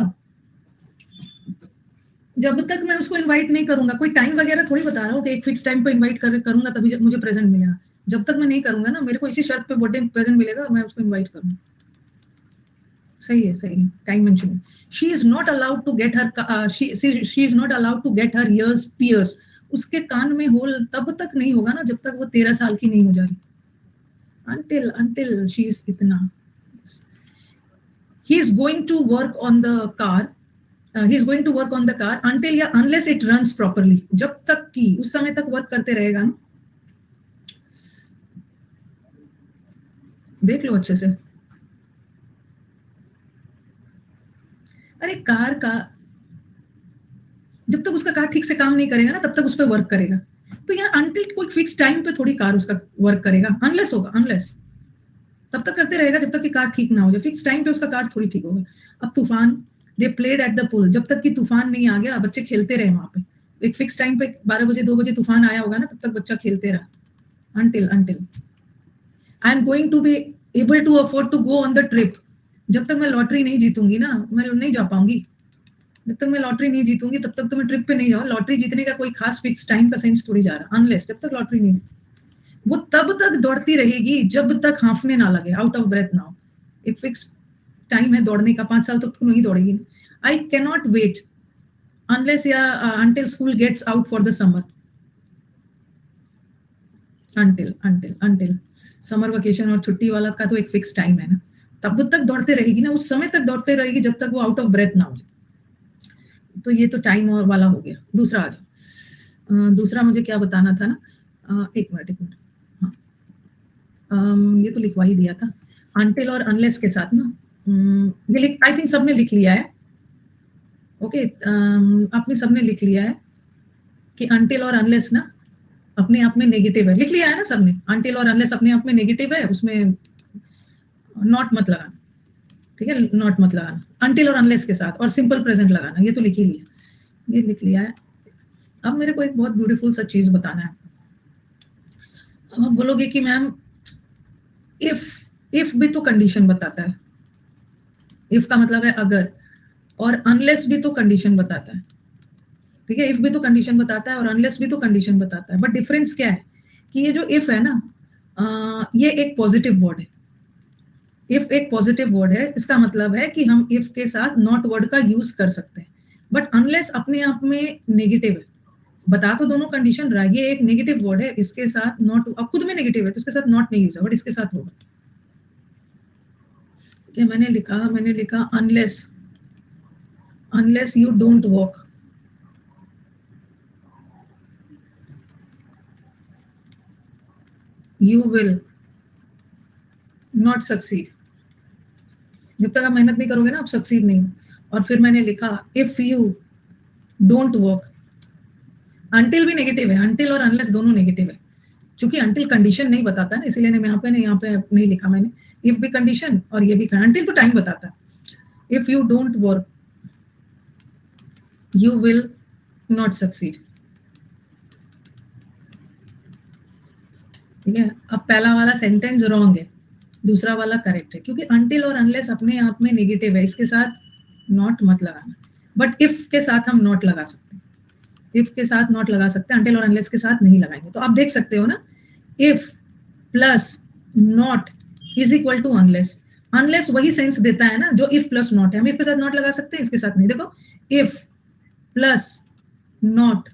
जब तक मैं उसको इनवाइट नहीं करूंगा। कोई टाइम वगैरह थोड़ी बता रहा हूँ कि एक फिक्स टाइम पे इनवाइट करूंगा तभी मुझे प्रेजेंट मिलेगा। जब तक मैं नहीं करूंगा ना, मेरे को इसी शर्त पे बर्थडे प्रेजेंट मिलेगा, मैं उसको इनवाइट करूंगा। सही है, सही है, time mention. She is not allowed to get her she is not allowed to get her ears pierce. उसके कान में होल तब तक नहीं होगा ना जब तक वो 13 साल की नहीं हो जा रही, until she is इतना। he is going to work on the car he is going to work on the car until या unless it runs properly। जब तक कि उस समय तक वर्क करते रहेगा ना, देख लो अच्छे से। अरे कार का, जब तक उसका कार ठीक से काम नहीं करेगा ना तब तक उस पर वर्क करेगा। तो यहाँ अनटिल कोई फिक्स टाइम पे थोड़ी कार उसका वर्क करेगा, अनलेस होगा, अनलेस तब तक करते रहेगा जब तक कि कार ठीक ना हो जाए, फिक्स टाइम पे उसका कार थोड़ी ठीक होगा। अब तूफान, they played at the pool, जब तक कि तूफान नहीं आ गया बच्चे खेलते रहे वहां पे, एक फिक्स टाइम पे 12 बजे 2 बजे तूफान आया होगा ना तब तक बच्चा खेलते रहा, until I am going to be able to afford to go on the trip। जब तक मैं लॉटरी नहीं जीतूंगी ना, मैं नहीं जा पाऊंगी। जब तक मैं लॉटरी नहीं जीतूंगी तब तक तो मैं ट्रिप पे नहीं जाऊँ। लॉटरी जीतने का कोई खास फिक्स टाइम का सेंस थोड़ी जा रहा, अनलेस जब तक लॉटरी नहीं, वो तब तक दौड़ती रहेगी जब तक हांफने ना लगे, आउट ऑफ ब्रेथ ना हो। एक फिक्स टाइम है दौड़ने का, 5 साल तक तो नहीं दौड़ेगी। I can not wait unless या until school gets out for the summer, until summer vacation और छुट्टी वाला का तो एक फिक्स टाइम है ना, तब तक दौड़ते रहेगी ना, उस समय तक दौड़ते रहेगी जब तक वो आउट ऑफ ब्रेथ ना हो जाए। तो ये तो टाइम और वाला हो गया। दूसरा आ जाओ, दूसरा मुझे क्या बताना था ना, एक मिनट, ये तो लिखवा ही दिया था, अंटिल और अनलेस के साथ ना, ये आई थिंक सबने लिख लिया है। ओके, आपने सबने लिख लिया है कि अंटिल और अनलेस ना अपने आप में नेगेटिव है, लिख लिया है ना सबने। अंटिल और अनलेस अपने आप में नेगेटिव है, उसमें नॉट मत लगाना, ठीक है, नॉट मत लगाना अंटिल और अनलेस के साथ, और सिंपल प्रेजेंट लगाना, ये तो लिख ही लिया, ये लिख लिया है। अब मेरे को एक बहुत ब्यूटीफुल सा चीज बताना है। अब आप बोलोगे कि मैम इफ भी तो कंडीशन बताता है, इफ का मतलब है अगर, और अनलेस भी तो कंडीशन बताता है, ठीक है, इफ भी तो कंडीशन बताता है और अनलेस भी तो कंडीशन बताता है। बट डिफरेंस क्या है कि ये जो इफ है ना, ये एक पॉजिटिव वर्ड है। इफ एक पॉजिटिव वर्ड है, इसका मतलब है कि हम इफ के साथ नॉट वर्ड का यूज कर सकते हैं। बट अनलेस अपने आप में नेगेटिव है, बता तो दोनों कंडीशन रहा है, ये एक नेगेटिव वर्ड है, इसके साथ नॉट, अब खुद में नेगेटिव है तो इसके साथ नॉट नहीं यूज है, बट इसके साथ होगा। कि मैंने लिखा unless you don't walk, you will not succeed. जब तक आप मेहनत नहीं करोगे ना, आप सक्सीड नहीं। और फिर मैंने लिखा if you don't walk, until भी नेगेटिव है, अंटिल और अनलेस दोनों नेगेटिव है। चूंकि अंटिल कंडीशन नहीं बताता है, इसीलिए मैं यहाँ पे नहीं लिखा मैंने। इफ भी कंडीशन और ये भी, अंटिल तो टाइम बताता है। If you don't work you will not succeed, ठीक है। अब पहला वाला सेंटेंस रॉन्ग है, दूसरा वाला करेक्ट है, क्योंकि अंटिल और अनलेस अपने आप में नेगेटिव है, इसके साथ नॉट मत लगाना। बट इफ के साथ हम नॉट लगा सकते हैं, इफ के साथ नॉट लगा सकते हैं, अंटिल और अनलेस के साथ नहीं लगाएंगे। तो आप देख सकते हो ना, if plus not is equal to unless. Unless वही सेंस देता है ना जो इफ प्लस नॉट है, हम इफ के साथ नॉट लगा सकते हैं, इसके साथ नहीं। देखो, if plus not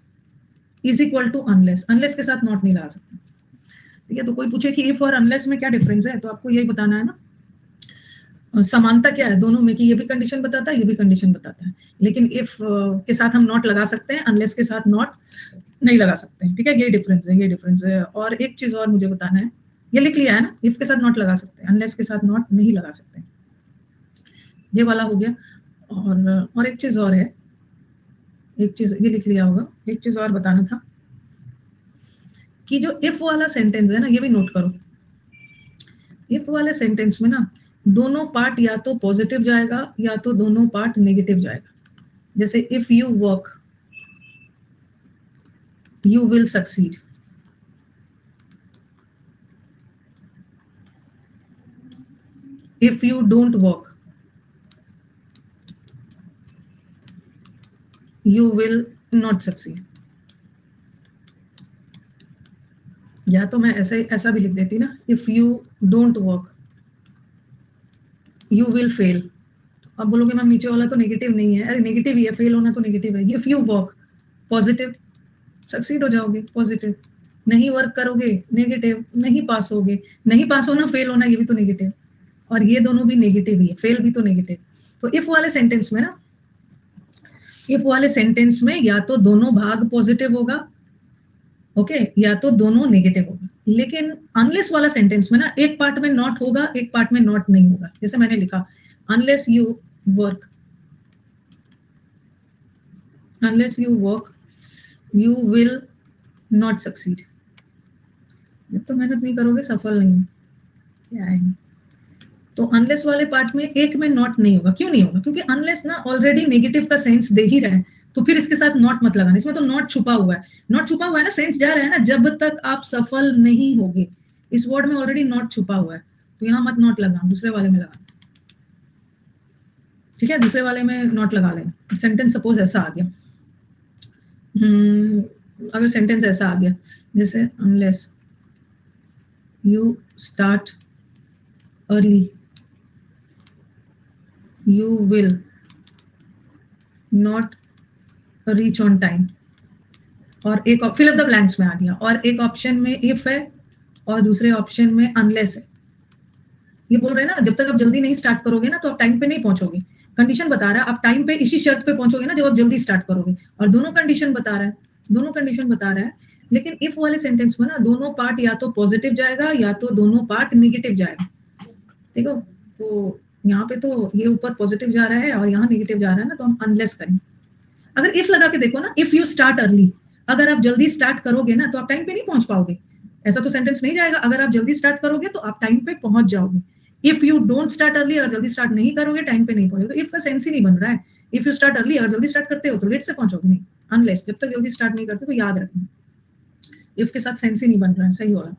is equal to unless, unless के साथ नॉट नहीं लगा सकते, ठीक है। तो कोई पूछे कि इफ और अनलेस में क्या डिफरेंस है, तो आपको यही बताना है ना, समानता क्या है दोनों में, कि ये भी कंडीशन बताता है, ये भी कंडीशन बताता है। लेकिन इफ के साथ हम नॉट लगा सकते हैं, अनलेस के साथ नॉट नहीं लगा सकते हैं, ठीक है। ये डिफरेंस है, ये डिफरेंस है। और एक चीज और मुझे बताना है, ये लिख लिया है ना, इफ के साथ नॉट लगा सकते हैं, अनलेस के साथ नॉट नहीं लगा सकते, ये वाला हो गया। और एक चीज और है, एक चीज ये लिख लिया होगा, एक चीज और बताना था कि जो इफ वाला सेंटेंस है ना, ये भी नोट करो। इफ वाले सेंटेंस में ना दोनों पार्ट या तो पॉजिटिव जाएगा या तो दोनों पार्ट नेगेटिव जाएगा। जैसे if you work you will succeed, if you don't work you will not succeed. या तो मैं ऐसा भी लिख देती ना, if you don't work you will fail. अब बोलोगे मैम नीचे वाला तो नेगेटिव नहीं है, अरे नेगेटिव ही है, फेल होना तो नेगेटिव है। If you work positive, succeed हो जाओगे, पॉजिटिव। नहीं वर्क करोगे, नेगेटिव, नहीं पास होगे। नहीं पास होना, फेल होना, ये भी तो नेगेटिव, और ये दोनों भी नेगेटिव ही है, फेल भी तो नेगेटिव। तो इफ वाले सेंटेंस में ना, इफ वाले सेंटेंस में या तो दोनों भाग पॉजिटिव होगा, ओके, या तो दोनों नेगेटिव होगा। लेकिन अनलेस वाला सेंटेंस में ना एक पार्ट में नॉट होगा, एक पार्ट में नॉट नहीं होगा। जैसे मैंने लिखा unless you work you will not succeed. जब तो मेहनत नहीं करोगे सफल नहीं, क्या है। तो अनलेस वाले पार्ट में एक में नॉट नहीं होगा। क्यों नहीं होगा? क्योंकि अनलेस ना ऑलरेडी नेगेटिव का सेंस दे ही रहा है, तो फिर इसके साथ नॉट मत लगाना। इसमें तो नॉट छुपा हुआ है, नॉट छुपा हुआ है ना, सेंस जा रहा है ना, जब तक आप सफल नहीं होगे। इस वर्ड में ऑलरेडी नॉट छुपा हुआ है, तो यहाँ मत नॉट लगाना, दूसरे वाले में लगाना। ठीक है, दूसरे वाले में नॉट लगा लेना। सेंटेंस सपोज ऐसा आ गया, अगर सेंटेंस ऐसा आ गया जैसे unless you start early you will not reach on time, और एक फिल ऑफ द ब्लैंक्स में आ गया, और एक ऑप्शन में इफ है और दूसरे ऑप्शन में अनलेस है। ये बोल रहे हैं ना, जब तक आप जल्दी नहीं स्टार्ट करोगे ना तो आप टाइम पे नहीं पहुंचोगे। कंडीशन बता रहा है आप टाइम पे इसी शर्त पे पहुंचोगे ना जब आप जल्दी स्टार्ट करोगे, और दोनों कंडीशन बता रहा है, दोनों कंडीशन बता रहा है। लेकिन इफ वाले सेंटेंस में ना दोनों पार्ट या तो पॉजिटिव जाएगा या तो दोनों पार्ट निगेटिव जाएगा। देखो, तो यहाँ पे तो ये ऊपर पॉजिटिव जा रहा है और यहाँ निगेटिव जा रहा है ना, तो हम अनलेस करेंगे। अगर इफ लगा के देखो ना, इफ यू स्टार्ट अर्ली, अगर आप जल्दी स्टार्ट करोगे ना तो आप टाइम पे नहीं पहुंच पाओगे, ऐसा तो सेंटेंस नहीं जाएगा। अगर आप जल्दी स्टार्ट करोगे तो आप टाइम पे पहुंच जाओगे। If you don't start early, अगर जल्दी स्टार्ट नहीं करोगे टाइम पे नहीं पहुंचोगे। इफ का सेंस ही नहीं बन रहा है। इफ यू स्टार्ट अर्ली, अगर जल्दी स्टार्ट करते हो तो लेट से पहुंचोगे नहीं। अनलेस, जब तक जल्दी स्टार्ट नहीं करते तो याद रखना, इफ के साथ सेंस ही नहीं बन रहा है। सही होगा।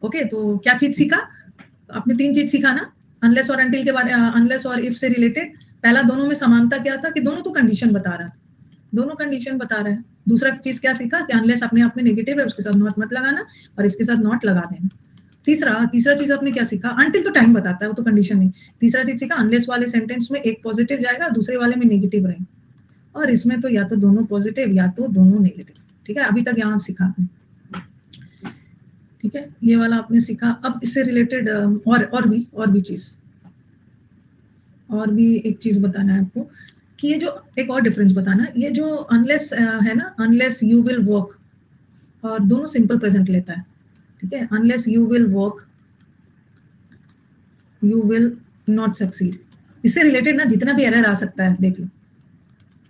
ओके, तो क्या चीज सीखा आपने? 3 चीज सीखा ना, अनलेस और अनटिल के बारे, अनलेस और इफ से रिलेटेड। पहला, दोनों में समानता क्या था कि दोनों तो कंडीशन बता रहा था, दोनों कंडीशन बता रहा है। दूसरा चीज क्या सीखा कि अनलेस अपने आप में नेगेटिव है, उसके साथ नॉट मत लगाना, और इसके साथ नॉट लगा देना। तीसरा चीज आपने क्या सीखा? अनटिल तो टाइम बताता है, वो तो कंडीशन नहीं। तीसरा चीज सीखा, अनलेस वाले सेंटेंस में एक पॉजिटिव जाएगा, दूसरे वाले में नेगेटिव रहेगा, और इसमें तो या तो दोनों पॉजिटिव या तो दोनों नेगेटिव। ठीक है, अभी तक यहाँ सीखा आपने। ठीक है, ये वाला आपने सीखा। अब इससे रिलेटेड और भी चीज, और भी एक चीज बताना है आपको कि ये जो एक और डिफरेंस बताना, ये जो अनलेस है ना, अनलेस यू विल वर्क, और दोनों सिंपल प्रेजेंट लेता है। ठीक है, unless you will work you will not succeed. इससे रिलेटेड ना जितना भी एरर आ सकता है देख लो।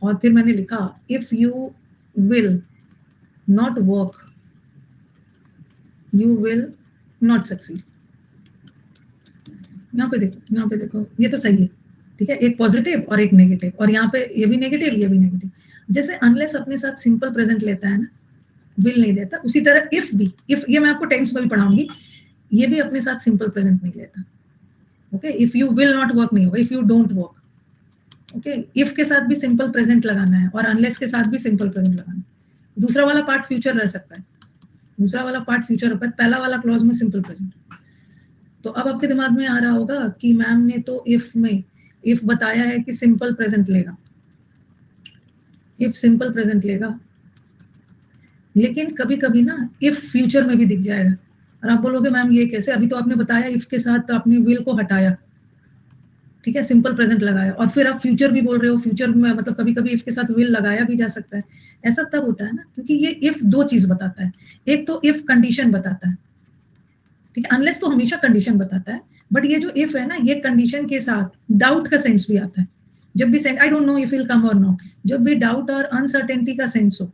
और फिर मैंने लिखा if you will not work you will not succeed. यहाँ पे देखो, ये तो सही है। ठीक है, एक पॉजिटिव और एक नेगेटिव, और यहाँ पे ये भी नेगेटिव ये भी नेगेटिव। जैसे अनलेस अपने साथ सिंपल प्रेजेंट लेता है ना, विल नहीं देता, उसी तरह इफ भी, इफ ये मैं आपको टेंस में भी पढ़ाऊंगी, ये भी अपने साथ सिंपल प्रेजेंट नहीं लेता। Okay, if you will not work नहीं होगा, if you don't work. Okay, if के साथ भी सिंपल प्रेजेंट लगाना है और अनलेस के साथ भी सिंपल प्रेजेंट लगाना है। दूसरा वाला पार्ट फ्यूचर रह सकता है, दूसरा वाला पार्ट फ्यूचर, पहला वाला क्लॉज में सिंपल प्रेजेंट। तो अब आपके दिमाग में आ रहा होगा कि मैम ने तो इफ में इफ बताया है कि सिंपल प्रेजेंट लेगा, इफ सिंपल प्रेजेंट लेगा, लेकिन कभी कभी ना इफ फ्यूचर में भी दिख जाएगा। और आप बोलोगे मैम ये कैसे, अभी तो आपने बताया इफ के साथ तो आपने विल को हटाया, ठीक है, सिंपल प्रेजेंट लगाया, और फिर आप फ्यूचर भी बोल रहे हो। फ्यूचर में मतलब कभी कभी इफ के साथ विल लगाया भी जा सकता है। ऐसा तब होता है ना क्योंकि ये इफ दो चीज बताता है। एक तो इफ कंडीशन बताता है, ठीक है, अनलेस तो हमेशा कंडीशन बताता है, बट ये जो इफ है ना, ये कंडीशन के साथ डाउट का सेंस भी आता है। जब भी आई don't know if will come और नॉट, जब भी डाउट और अनसर्टेनिटी का सेंस हो,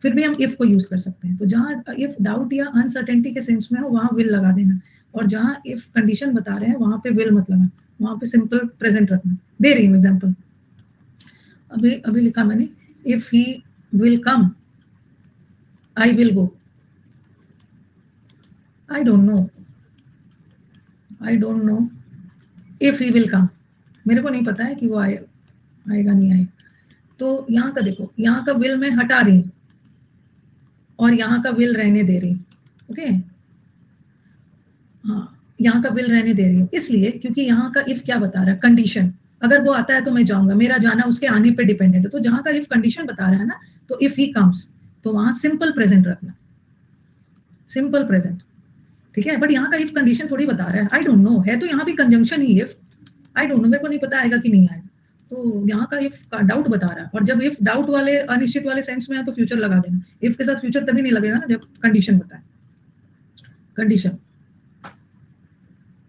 फिर भी हम इफ को यूज कर सकते हैं। तो जहां इफ डाउट या अनसर्टेनिटी के सेंस में हो वहां विल लगा देना, और जहां इफ कंडीशन बता रहे हैं वहां पे विल मत लगा, वहां पे सिंपल प्रेजेंट रखना। दे रही हूँ एग्जाम्पल, अभी लिखा मैंने, if he will come I will go. I don't know if he will come, मेरे को नहीं पता है कि वो आएगा नहीं आएगा। तो यहाँ का देखो, यहाँ का विल मैं हटा रही हूँ और यहाँ का विल रहने दे रही हूँ। ओके, हाँ, यहाँ का विल रहने दे रही हूँ इसलिए क्योंकि यहाँ का इफ क्या बता रहा है, कंडीशन। अगर वो आता है तो मैं जाऊंगा, मेरा जाना उसके आने पे डिपेंडेंट है। तो जहाँ का इफ कंडीशन बता रहा है ना, तो इफ ही कम्स, तो वहां सिंपल प्रेजेंट रखना, सिंपल प्रेजेंट। ठीक है, बट यहाँ का इफ कंडीशन थोड़ी बता रहा है, आई डोंट नो है तो यहाँ भी conjunction he if, I don't no मेरे को नहीं पता आएगा कि नहीं आएगा। तो यहाँ का इफ का डाउट बता रहा है, और जब इफ डाउट वाले अनिश्चित वाले सेंस में है तो फ्यूचर लगा देना। इफ के साथ फ्यूचर तभी नहीं लगेगा ना जब कंडीशन बताए, कंडीशन।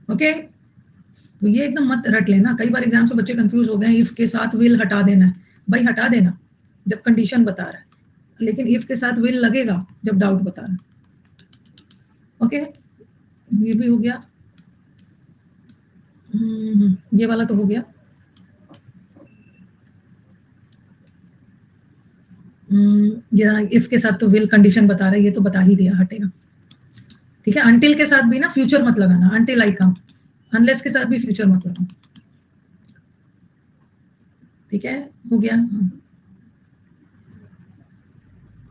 ओके, तो ये एकदम मत रट लेना, कई बार एग्जाम से बच्चे कंफ्यूज हो गए, इफ के साथ विल हटा देना है। भाई हटा देना जब कंडीशन बता रहा है, लेकिन इफ के साथ विल लगेगा जब डाउट बता रहा है। ओके, ये भी हो गया, ये वाला तो हो गया। इफ के साथ तो विल कंडीशन बता रहा है, ये तो बता ही दिया, हटेगा। ठीक है, अनटिल के साथ भी ना फ्यूचर मत लगाना, अनटिल आई कम। अनलेस के साथ भी फ्यूचर मत लगाना। ठीक है, हो गया।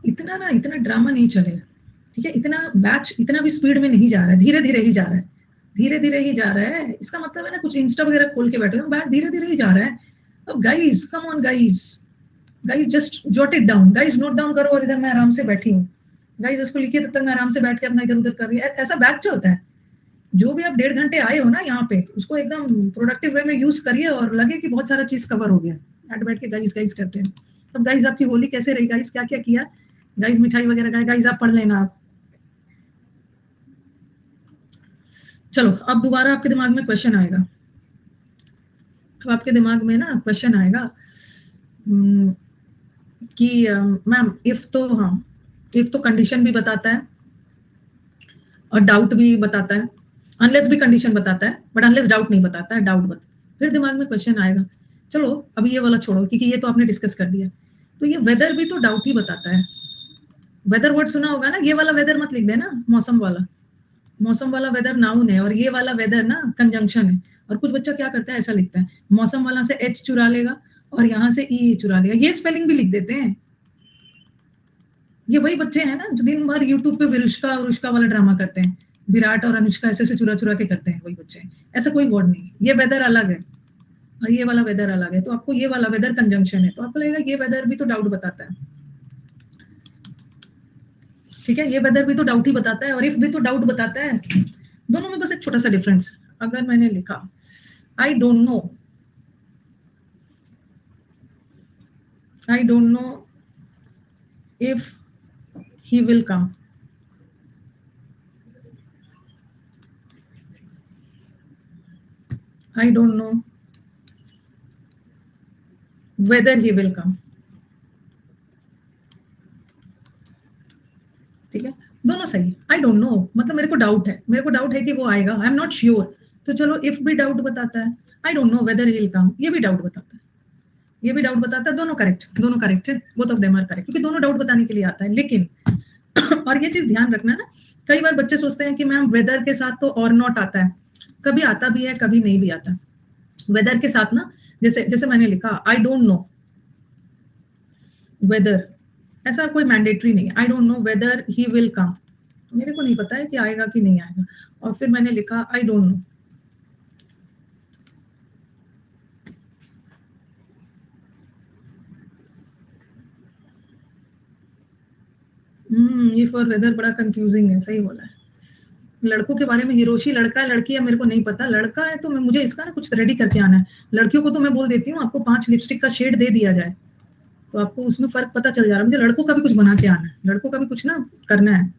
इतना ड्रामा नहीं चलेगा, ठीक है। इतना बैच इतना भी स्पीड में नहीं जा रहा है, धीरे धीरे ही जा रहा है, धीरे धीरे ही जा रहा है। इसका मतलब है ना, कुछ इंस्टा वगैरह खोल के बैठे हो, बैच धीरे धीरे ही जा रहा है। अब guys come on guys, guys just jot it down, guys note down करो। और इधर मैं आराम से बैठी हूँ, गाइस इसको लिखिए, तब तक मैं आराम से बैठ के अपना इधर उधर कर रही है। ऐसा बैच चलता है। जो भी आप 1.5 घंटे आए हो ना यहाँ पे, उसको एकदम प्रोडक्टिव वे में यूज करिए और लगे कि बहुत सारा चीज कवर हो गया। बैठ के गाइस गाइस करते हैं। अब गाइस आपकी होली कैसे रही गाइस, क्या क्या किया गाइस, मिठाई वगैरह गाइस आप पढ़ लेना आप। चलो अब दोबारा आपके दिमाग में क्वेश्चन आएगा, अब आपके दिमाग में ना क्वेश्चन आएगा कि मैम इफ तो, हाँ इफ तो कंडीशन भी बताता है और डाउट भी बताता है, अनलेस भी कंडीशन बताता है, बट अनलेस डाउट नहीं बताता है, डाउट बता। फिर दिमाग में क्वेश्चन आएगा, चलो अभी ये वाला छोड़ो क्योंकि ये तो आपने डिस्कस कर दिया, तो ये वेदर भी तो डाउट ही बताता है। वेदर वर्ड सुना होगा ना, ये वाला वेदर मत लिख देना, मौसम वाला, मौसम वाला वेदर नाउन है और ये वाला वेदर ना कंजंक्शन है। और कुछ बच्चा क्या करता है, ऐसा लिखता है, मौसम वाला से एच चुरा लेगा और यहाँ से ई चुरा लेगा, ये स्पेलिंग भी लिख देते हैं। ये वही बच्चे हैं ना जो दिन भर यूट्यूब पे विरुष्का वाला ड्रामा करते हैं, विराट और अनुष्का ऐसे चुरा चुरा के करते हैं, वही बच्चे हैं। ऐसा कोई वर्ड नहीं है, ये वेदर अलग है और ये वाला वेदर अलग है। तो आपको ये वाला वेदर कंजंक्शन है, तो आपको लगेगा ये वेदर भी तो डाउट बताता है, ठीक है। ये वेदर भी तो डाउट ही बताता है और इफ भी तो डाउट बताता है। दोनों में बस एक छोटा सा डिफरेंस। अगर मैंने लिखा आई don't know if he will come, I don't know whether he will come, ठीक है। दोनों सही। आई डोंट नो मतलब मेरे को डाउट है, मेरे को डाउट है कि वो आएगा, आई एम नॉट श्योर, तो चलो इफ भी डाउट बताता है, आई don't know whether he will come, ये भी डाउट बताता है, ये भी डाउट बताता है। दोनों करेक्ट है, both of them are correct, क्योंकि दोनों डाउट बताने के लिए आता है। लेकिन और ये चीज ध्यान रखना ना, कई बार बच्चे सोचते हैं कि मैम वेदर के साथ तो और नॉट आता है, कभी आता भी है कभी नहीं भी आता। वेदर के साथ ना, जैसे मैंने लिखा आई डोंट नो वेदर, ऐसा कोई मैंडेटरी नहीं है। आई don't know whether he will come, मेरे को नहीं पता है कि आएगा कि नहीं आएगा। और फिर मैंने लिखा आई डोंट नो, ये फॉर वेदर बड़ा कंफ्यूजिंग है, सही बोला है। लड़कों के बारे में, हिरोशी लड़का है लड़की है मेरे को नहीं पता, लड़का है तो मुझे इसका ना कुछ रेडी करके आना है। लड़कियों को तो मैं बोल देती हूँ आपको 5 लिपस्टिक का शेड दे दिया जाए तो आपको उसमें फर्क पता चल जा रहा है। मुझे लड़कों का भी कुछ बना के आना है, लड़कों का भी कुछ ना करना है,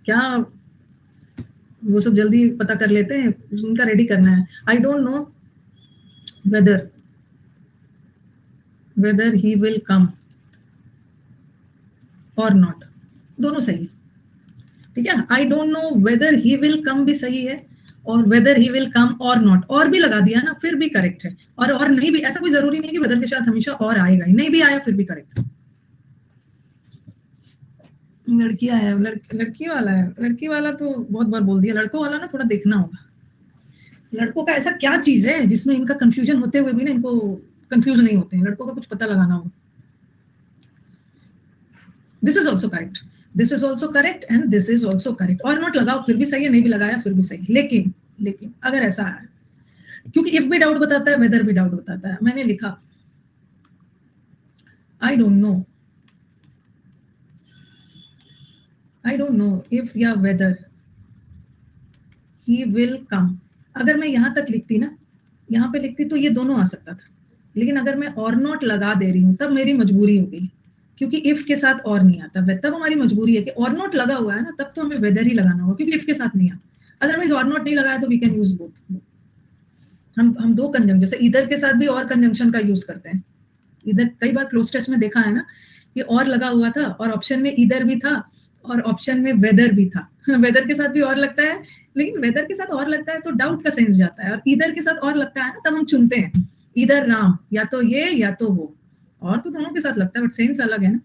क्या वो सब जल्दी पता कर लेते हैं, उनका रेडी करना है। आई don't know whether he will come और नॉट, दोनों सही है, ठीक है। आई don't know whether he will come भी सही है और वेदर ही विल कम और नॉट, और भी लगा दिया ना फिर भी करेक्ट है। और नहीं भी, ऐसा कोई जरूरी नहीं है कि वेदर के साथ हमेशा और आएगा ही, नहीं भी आया फिर भी करेक्ट। लड़कियां है, लड़की वाला है, लड़की वाला तो बहुत बार बोल दिया, लड़कों वाला ना थोड़ा देखना होगा। लड़कों का ऐसा क्या चीज है जिसमें इनका कंफ्यूजन होते हुए भी ना इनको कंफ्यूज नहीं होते हैं, लड़कों का कुछ पता लगाना होगा। This is also correct, this is also correct and this is also correct. और नॉट लगाओ फिर भी सही है, नहीं भी लगाया फिर भी सही है। लेकिन अगर ऐसा है, क्योंकि इफ भी डाउट बताता है, वेदर भी डाउट बताता है, मैंने लिखा आई डोंट नो इफ या वेदर ही विल कम। अगर मैं यहां तक लिखती ना, यहाँ पे लिखती तो ये दोनों आ सकता था, लेकिन अगर मैं और नॉट लगा दे रही हूँ तब मेरी मजबूरी हो गई, क्योंकि इफ के साथ और नहीं आता, तब हमारी मजबूरी है कि और नॉट लगा हुआ है ना, तब तो हमें वेदर ही लगाना होगा, क्योंकि इफ के साथ नहीं आता। अदरवाइज और नॉट नहीं लगाया तो वी कैन यूज बोथ। हम दो कंजंक्शन, जैसे इधर के साथ भी और कंजंक्शन का यूज करते हैं। इधर कई बार क्लोज टेस्ट में देखा है ना कि और लगा हुआ था और ऑप्शन में इधर भी था और ऑप्शन में वेदर भी था। वेदर के साथ भी और लगता है, लेकिन वेदर के साथ और लगता है तो डाउट का सेंस जाता है, और इधर के साथ और लगता है ना तब हम चुनते हैं इधर राम, या तो ये या तो वो, और तो दोनों के साथ लगता है बट सेंस अलग है ना।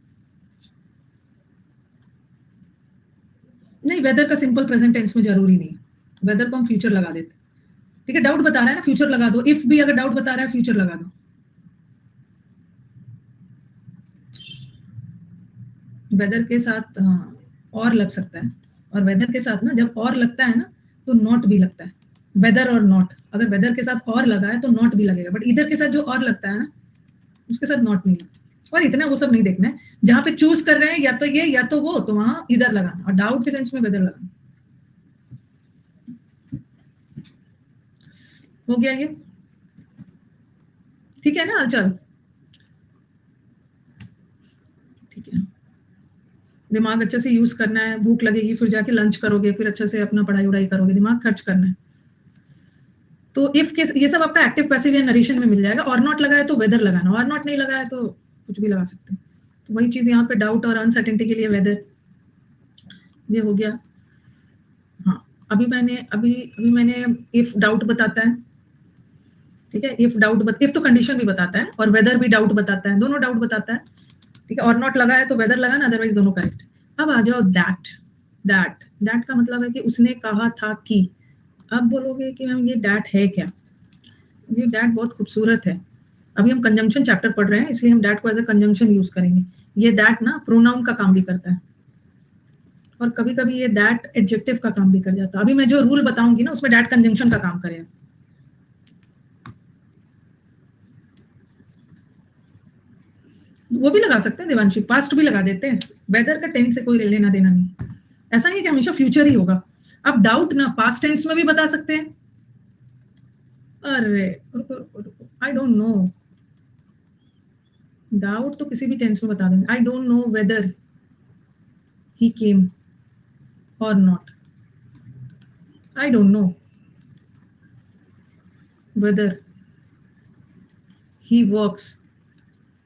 नहीं, वेदर का सिंपल प्रेजेंट टेंस में जरूरी नहीं है, वेदर को हम फ्यूचर लगा देते, ठीक है। डाउट बता रहा है ना, फ्यूचर लगा दो, इफ भी अगर डाउट बता रहा है फ्यूचर लगा दो। वेदर के साथ और लग सकता है, और वेदर के साथ ना जब और लगता है ना तो नॉट भी लगता है। वेदर और नॉट, अगर वेदर के साथ और लगा है तो नॉट भी लगेगा, बट इधर के साथ जो और लगता है ना उसके साथ नॉट नहीं लगता। और इतना वो सब नहीं देखना है, जहां पे चूज कर रहे हैं या तो ये या तो वो, तो वहां इधर लगाना, और डाउट के सेंस में वेदर लगाना। हो गया ये? ठीक है ना हालचाल? ठीक है, दिमाग अच्छे से यूज करना है, भूख लगेगी फिर जाके लंच करोगे, फिर अच्छे से अपना पढ़ाई उड़ाई करोगे, दिमाग खर्च करना है। तो इफ के ये सब आपका एक्टिव पैसिव या नरेशन में मिल जाएगा। और नॉट लगा है तो वेदर लगाना, और नॉट नहीं लगा है तो कुछ भी लगा सकते हैं। तो वही चीज यहाँ पे डाउट और अनसर्टेनिटी के लिए वेदर, ये हो गया। हाँ, अभी मैंने इफ डाउट बताता है, ठीक है, इफ तो कंडीशन भी बताता है और वेदर भी डाउट बताता है, दोनों डाउट बताता है, ठीक है। और नॉट लगा है तो वेदर लगाना, अदरवाइज दोनों करेक्ट। अब आ जाओ दैट का मतलब है कि उसने कहा था कि। अब बोलोगे कि मैम ये दैट है क्या? ये दैट बहुत खूबसूरत है। अभी हम कंजंक्शन चैप्टर पढ़ रहे हैं, इसलिए हम दैट को एज अ कंजंक्शन यूज करेंगे। ये दैट ना प्रोनाउन का काम भी करता है, और कभी कभी ये दैट एडजेक्टिव का काम भी कर जाता है। अभी मैं जो रूल बताऊंगी ना उसमें दैट कंजंक्शन का काम करेगा। वो भी लगा सकते हैं देवांशी, पास्ट भी लगा देते हैं, वेदर का टेंस से कोई लेना देना नहीं। ऐसा नहीं है कि हमेशा फ्यूचर ही होगा। अब डाउट ना पास्ट टेंस में भी बता सकते हैं। अरे आई डोंट नो, डाउट तो किसी भी टेंस में बता देंगे। I don't know whether he came or not. I don't know whether he works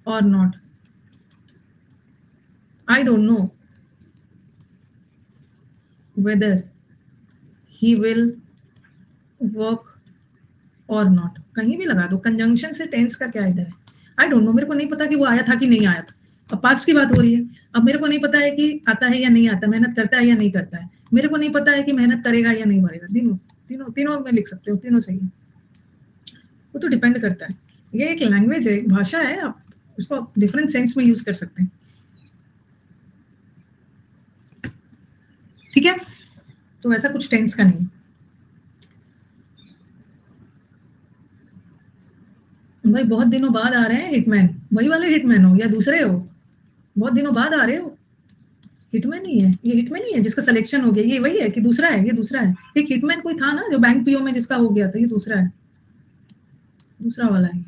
or not. I don't know whether he will work or not. कहीं भी लगा दो, कंजंक्शन से टेंस का क्या इधर है। आई डोंट नो, मेरे को नहीं पता कि वो आया था कि नहीं आया था। अब पास्ट की बात हो रही है। अब मेरे को नहीं पता है कि आता है या नहीं आता, मेहनत करता है या नहीं करता है। मेरे को नहीं पता है कि मेहनत करेगा या नहीं करेगा। तीनों तीनों तीनों में लिख सकते हो, तीनों सही है। वो तो डिपेंड करता है, ये एक लैंग्वेज है, एक भाषा है, आप उसको डिफरेंट सेंस में यूज कर सकते हैं। ठीक है, तो ऐसा कुछ टेंस का नहीं। भाई बहुत दिनों बाद आ रहे हैं हिटमैन, वही वाले हिटमैन हो या दूसरे हो? बहुत दिनों बाद आ रहे हो। हिटमैन ही है ये, हिटमैन ही है जिसका सिलेक्शन हो गया, ये वही है कि दूसरा है? ये दूसरा है। एक हिटमैन कोई था ना जो बैंक पीओ में जिसका हो गया था, ये दूसरा है, दूसरा वाला है।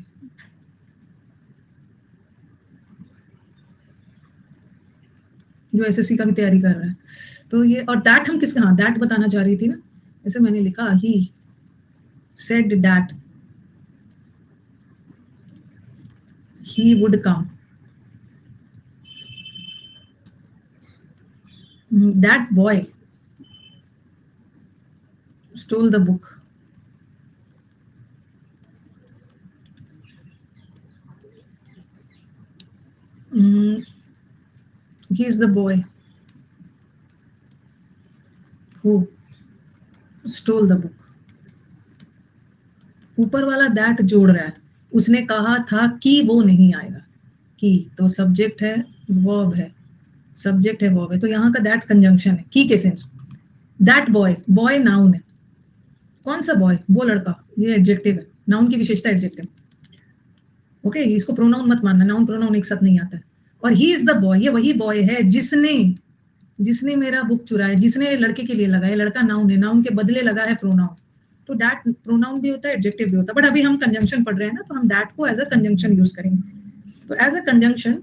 जो एसएससी का भी तैयारी कर रहा है। तो ये, और दैट हम किसका, हाँ दैट बताना चाह रही थी ना, जैसे मैंने लिखा he said that he would come. That boy stole the book. He is the boy who stole the book. ऊपर वाला दैट जोड़ रहा है, उसने कहा था कि वो नहीं आएगा। कि तो सब्जेक्ट है, वर्ब है, सब्जेक्ट है वर्ब है, तो यहाँ का दैट कंजंक्शन है की के sense. That boy, boy noun है। कौन सा बॉय? वो लड़का, ये एडजेक्टिव है, नाउन की विशेषता एडजेक्टिव। ओके, इसको प्रोनाउन मत मानना, नाउन प्रोनाउन एक साथ नहीं आता है। और ही इज द बॉय, ये वही बॉय है जिसने जिसने मेरा बुक चुराया, जिसने लड़के के लिए लगाया, लड़का नाउन है, नाउन के बदले लगा है प्रोनाउन। तो दैट प्रोनाउन भी होता है, एडजेक्टिव भी होता है, बट अभी हम कंजंक्शन पढ़ रहे हैं ना, तो हम दैट को एज अ कंजंक्शन यूज करेंगे। तो एज अ कंजंक्शन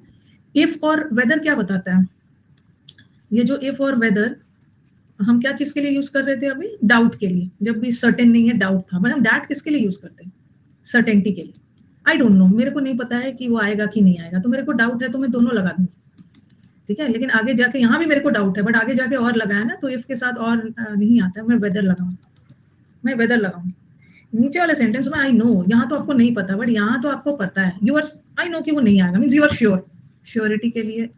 इफ और वेदर क्या बताता है? ये जो इफ और वेदर हम क्या चीज के लिए यूज कर रहे थे अभी? डाउट के लिए, जब भी सर्टेन नहीं है, डाउट था। बट हम दैट किसके लिए यूज करते हैं? सर्टेनिटी के लिए। आई डोंट नो, मेरे को नहीं पता है कि वो आएगा कि नहीं आएगा, तो मेरे को डाउट है तो मैं दोनों लगा दूंगी, ठीक है। लेकिन आगे जाके यहाँ भी मेरे को डाउट है, बट आगे जाके और लगाया ना, तो इफ के साथ और नहीं आता है, मैं वेदर लगाऊंगी, मैं वेदर लगाऊंगी। नीचे वाले सेंटेंस में आई नो, यहाँ तो आपको नहीं पता, बट यहाँ तो आपको पता है। यू आर, आई नो कि वो नहीं आएगा means you are sure, surety के लिए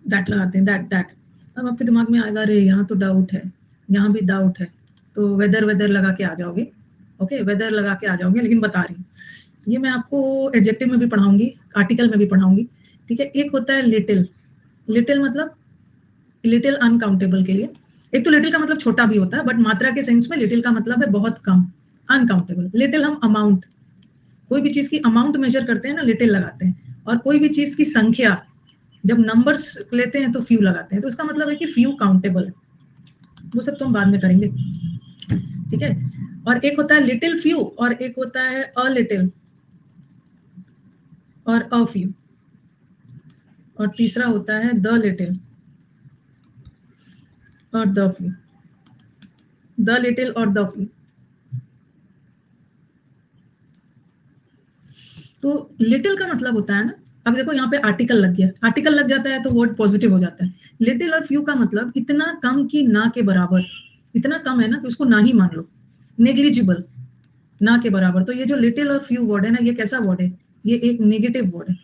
दैट लगाते हैं, दैट। अब आपके दिमाग में आएगा अरे यहाँ तो डाउट है, यहाँ भी डाउट है, तो वेदर वेदर लगा के आ जाओगे। ओके, वेदर लगा के आ जाओगे, लेकिन बता रही ये मैं आपको एडजेक्टिव में भी पढ़ाऊंगी, आर्टिकल में भी पढ़ाऊंगी, ठीक है। एक होता है लिटिल, लिटिल मतलब लिटिल अनकाउंटेबल के लिए। एक तो लिटिल का मतलब छोटा भी होता है, बट मात्रा के सेंस में लिटिल का मतलब है बहुत कम, अनकाउंटेबल। लिटिल हम अमाउंट, कोई भी चीज की अमाउंट मेजर करते हैं ना, लिटिल लगाते हैं। और कोई भी चीज की संख्या जब नंबर्स लेते हैं तो फ्यू लगाते हैं, तो इसका मतलब है कि फ्यू काउंटेबल है। वो सब तो हम बाद में करेंगे, ठीक है। और एक होता है लिटिल फ्यू, और एक होता है अ लिटिल और अ फ्यू, और तीसरा होता है द लिटिल और द फ्यू, द लिटिल और द फ्यू। तो लिटिल का मतलब होता है ना, अब देखो यहाँ पे आर्टिकल लग गया, आर्टिकल लग जाता है तो वर्ड पॉजिटिव हो जाता है। लिटिल और फ्यू का मतलब इतना कम कि ना के बराबर, इतना कम है ना कि उसको ना ही मान लो, नेग्लिजिबल, ना के बराबर। तो ये जो लिटिल और फ्यू वर्ड है ना, ये कैसा वर्ड है, ये एक नेगेटिव वर्ड है।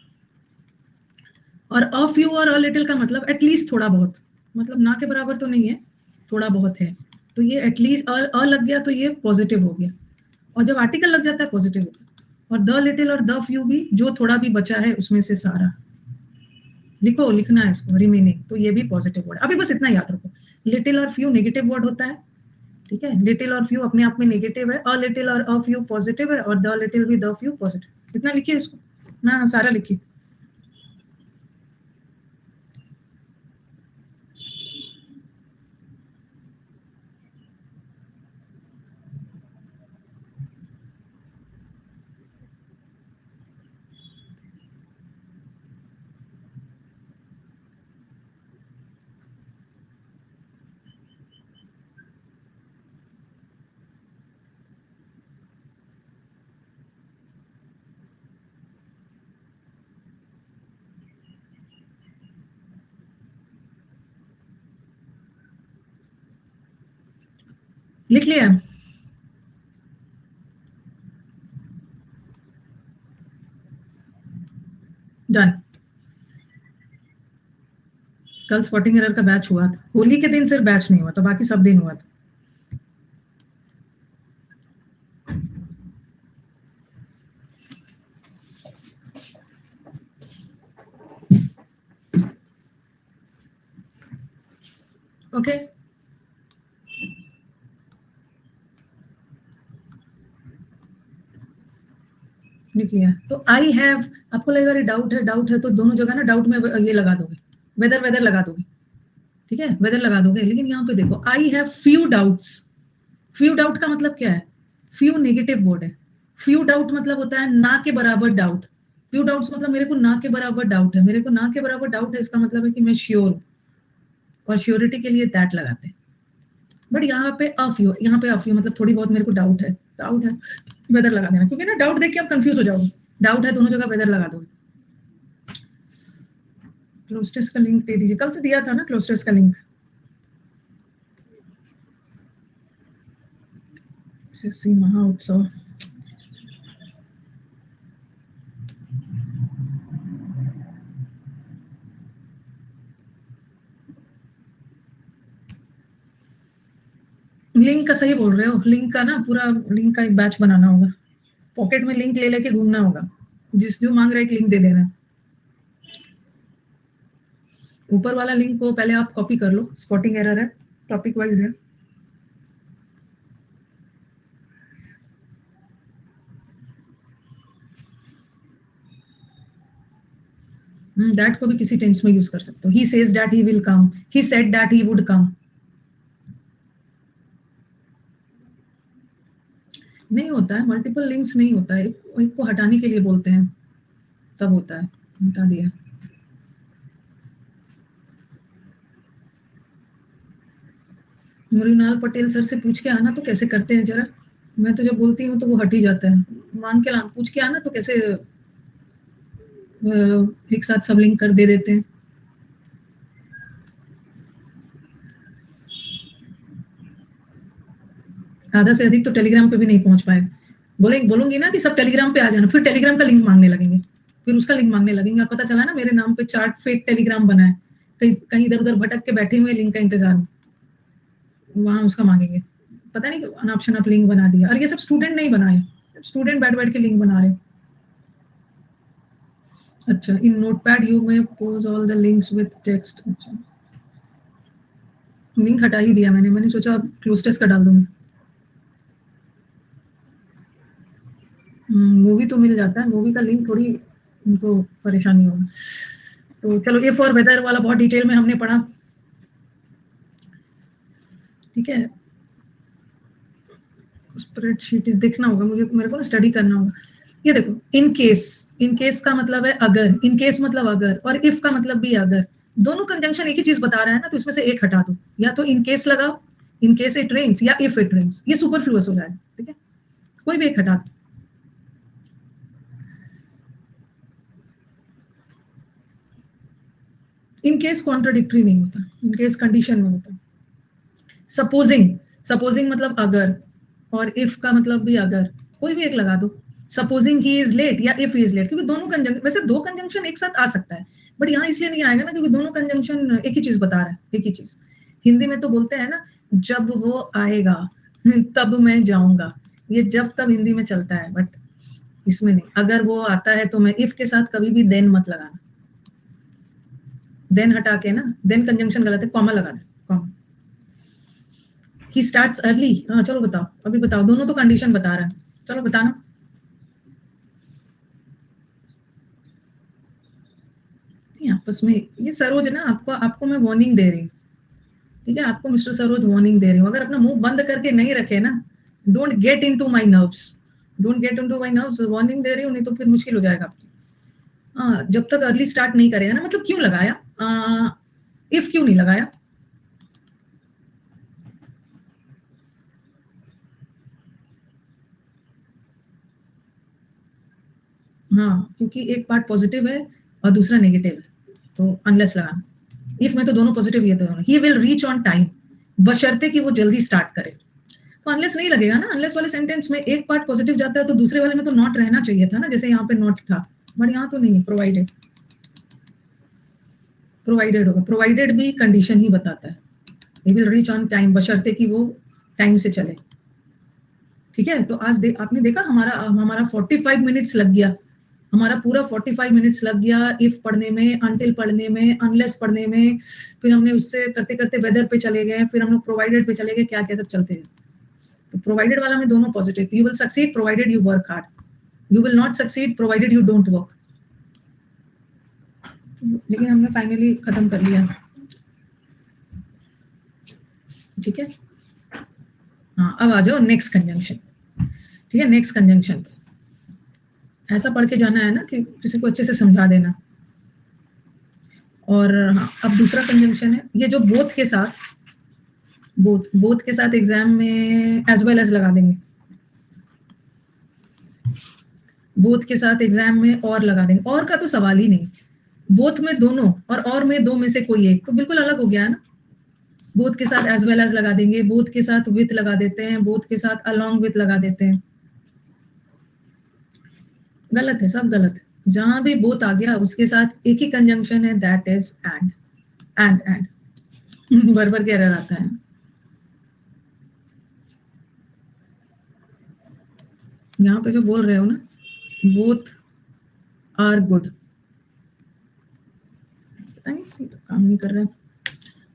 और अ फ्यू और अ लिटिल का मतलब एटलीस्ट थोड़ा बहुत, मतलब ना के बराबर तो नहीं है, थोड़ा बहुत है। तो ये एटलीस्ट अ लग गया तो ये पॉजिटिव हो गया, और जब आर्टिकल लग जाता है पॉजिटिव हो गया। और द लिटिल और द फ्यू भी, जो थोड़ा भी बचा है उसमें से सारा लिखो, लिखना है इसको रिमेनिंग, तो ये भी पॉजिटिव वर्ड। अभी बस इतना याद रखो, लिटिल और फ्यू नेगेटिव वर्ड होता है, ठीक है। लिटिल और फ्यू अपने आप में नेगेटिव है, अ लिटिल और अ फ्यू पॉजिटिव है, और द लिटिल भी द फ्यू पॉजिटिव। इतना लिखिए इसको ना, सारा लिखिए। लिख लिया, डन। कल स्पॉटिंग एरर का बैच हुआ था, होली के दिन सिर्फ बैच नहीं हुआ था, बाकी सब दिन हुआ था। ओके, लिख लिया। तो आई हैव, आपको लगेगा डाउट है, डाउट है तो दोनों जगह ना डाउट में ये लगा दोगे, वेदर वेदर लगा दोगे, ठीक है, वेदर लगा दोगे। लेकिन यहाँ पे देखो, I have few doubts. Few doubt का मतलब क्या है, फ्यू नेगेटिव वर्ड है। फ्यू डाउट मतलब होता है ना के बराबर डाउट। फ्यू डाउट्स मतलब मेरे को ना के बराबर डाउट है, मेरे को ना के बराबर डाउट है, इसका मतलब है कि मैं श्योर हूँ, और श्योरिटी के लिए दैट लगाते हैं। बट यहाँ पे अफ्यू, यहाँ पे अफ्यू मतलब थोड़ी बहुत मेरे को डाउट है, डाउट है, वेदर लगा देना, क्योंकि ना डाउट देख के आप कंफ्यूज हो जाओगे। डाउट है दोनों जगह वेदर लगा दोगे। क्लोज टेस्ट का लिंक दे दीजिए, कल तो दिया था ना क्लोज टेस्ट का लिंक। एसएससी महाउत्सव, लिंक का सही बोल रहे हो, लिंक का ना पूरा लिंक का एक बैच बनाना होगा, पॉकेट में लिंक ले लेके घूमना होगा, जिस जो मांग रहा है एक लिंक दे देना। ऊपर वाला लिंक को पहले आप कॉपी कर लो, स्पॉटिंग एरर है, टॉपिक वाइज है। दैट को भी किसी टेंस में यूज कर सकते हो। He says that he will come, he said that he would come. नहीं होता है, मल्टीपल लिंक्स नहीं होता है, एक को हटाने के लिए बोलते हैं, तब होता है। हटा दिया। मृणाल पटेल सर से पूछ के आना तो कैसे करते हैं जरा, मैं तो जब बोलती हूँ तो वो हट ही जाता है। मान के पूछ के आना तो कैसे एक साथ सब लिंक कर दे देते हैं। आधा से अधिक तो टेलीग्राम पे भी नहीं पहुंच पाए। बोलूंगी ना कि सब टेलीग्राम पे आ जाना, फिर टेलीग्राम का लिंक मांगने लगेंगे, फिर उसका लिंक मांगने लगेंगे, और पता चला ना मेरे नाम पे चार्ट फेक टेलीग्राम बना है, कहीं कहीं इधर उधर भटक के बैठे हुए लिंक का इंतजार में, वहां उसका मांगेंगे। पता नहीं ऑप्शन आप लिंक बना दिया, और ये सब स्टूडेंट नहीं बनाए, स्टूडेंट बैठ बैठ के लिंक बना रहे। अच्छा, इन नोटपैड यू में pose all the links with text. अच्छा, लिंक हटा ही दिया मैंने सोचा अब क्लोज टेस्ट का डाल दूंगी। मूवी तो मिल जाता है, मूवी का लिंक थोड़ी उनको परेशानी होगा। तो चलो, ये फॉर वेदर वाला बहुत डिटेल में हमने पढ़ा, ठीक है। स्प्रेडशीट देखना होगा मुझे, मेरे को ना स्टडी करना होगा। ये देखो, इन केस का मतलब है अगर, इन केस मतलब अगर, और इफ का मतलब भी अगर। दोनों कंजंक्शन एक ही चीज बता रहा है ना, तो इसमें से एक हटा दो, या तो इन केस लगाओ, इन केस इट रेन्स, या इफ इट रेन्स, ये सुपरफ्लुअस हो जाएगा, ठीक है। कोई भी एक हटा दो। इन केस कॉन्ट्राडिक्टरी नहीं होता, इन केस कंडीशन में होता है। सपोजिंग मतलब अगर, और इफ का मतलब भी अगर, कोई भी एक लगा दो। सपोजिंग ही इज लेट या इफ ही इज लेट, क्योंकि दोनों कंजंक्शन, वैसे दो कंजंक्शन एक साथ आ सकता है, बट यहाँ इसलिए नहीं आएगा ना, क्योंकि दोनों कंजंक्शन एक ही चीज बता रहा है, एक ही चीज। हिंदी में तो बोलते हैं ना, जब वो आएगा तब मैं जाऊंगा, ये जब तब हिंदी में चलता है, बट इसमें नहीं। अगर वो आता है तो मैं, इफ के साथ कभी भी देन मत लगाना, देन हटा के ना, देन कंजंक्शन गलत है, कॉमा लगा दे, कॉमा। ही स्टार्ट्स अर्ली, हाँ चलो बताओ, अभी बताओ, दोनों तो कंडीशन बता रहा है, चलो बताना। आपस में ये सरोज ना, आपको मैं वार्निंग दे रही हूँ, ठीक है। आपको मिस्टर सरोज वार्निंग दे रही हूँ, अगर अपना मुंह बंद करके नहीं रखे ना, don't get into my nerves, don't get into my nerves, warning दे रही हूँ, नहीं तो फिर मुश्किल हो जाएगा आपकी। हाँ, जब तक अर्ली स्टार्ट नहीं करेगा ना, मतलब क्यों लगाया, इफ क्यों नहीं लगाया। हाँ, क्योंकि एक पार्ट पॉजिटिव है और दूसरा नेगेटिव है, तो अनलेस लगाना। इफ में तो दोनों पॉजिटिव, ये दोनों, he will reach on time, बशर्ते कि वो जल्दी स्टार्ट करे, तो अनलेस नहीं लगेगा ना। अनलेस वाले सेंटेंस में एक पार्ट पॉजिटिव जाता है, तो दूसरे वाले में तो नॉट रहना चाहिए था ना, जैसे यहाँ पे नॉट था, बट यहाँ तो नहीं है, प्रोवाइडेड। प्रोवाइडेड होगा, प्रोवाइडेड भी कंडीशन ही बताता है, he will reach on time, बशर्ते कि वो टाइम से चले, ठीक है। तो आज आपने देखा, हमारा 45 मिनट्स लग गया, हमारा पूरा 45 मिनट्स लग गया, इफ पढ़ने में, अनटिल पढ़ने में, अनलेस पढ़ने में, फिर हमने उससे करते करते वेदर पे चले गए, फिर हम लोग प्रोवाइडेड पे चले गए, क्या क्या सब चलते हैं। तो प्रोवाइडेड वाला में दोनों positive, you will succeed provided you work hard, you will not succeed provided you don't work. लेकिन हमने फाइनली खत्म कर लिया, ठीक है। हाँ, अब आ जाओ नेक्स्ट कंजंक्शन, ठीक है। नेक्स्ट कंजंक्शन ऐसा पढ़ के जाना है ना कि किसी को अच्छे से समझा देना। और हाँ, अब दूसरा कंजंक्शन है, ये जो बोथ के साथ, बोथ के साथ एग्जाम में एज वेल एज लगा देंगे, बोथ के साथ एग्जाम में और लगा देंगे, और का तो सवाल ही नहीं। बोथ में दोनों, और में दो में से कोई एक, तो बिल्कुल अलग हो गया है ना। बोथ के साथ एज वेल एज लगा देंगे, बोथ के साथ विथ लगा देते हैं, बोथ के साथ अलोंग विथ लगा देते हैं। गलत है, सब गलत है। जहां भी बोथ आ गया उसके साथ एक ही कंजंक्शन है, that is and, and bar bar error आता है। यहाँ पे जो बोल रहे हो ना, बोथ आर गुड, पता नहीं तो काम नहीं कर रहा है,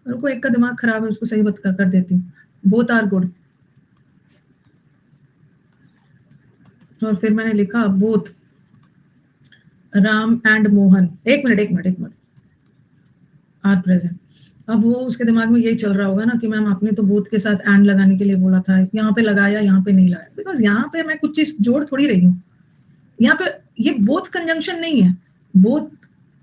मेरे को एक का दिमाग खराब है, उसको सही बात कर देती हूँ। बोथ आर गुड, और फिर मैंने लिखा बोथ राम एंड मोहन, एक मिनट आर प्रेजेंट। अब वो उसके दिमाग में यही चल रहा होगा ना कि मैम आपने तो बोथ के साथ एंड लगाने के लिए बोला था, यहाँ पे लगाया, यहाँ पे नहीं लगाया, बिकॉज यहाँ पे मैं कुछ चीज जोड़ थोड़ी रही हूँ। यहाँ पे ये बोथ कंजंक्शन नहीं है, बोथ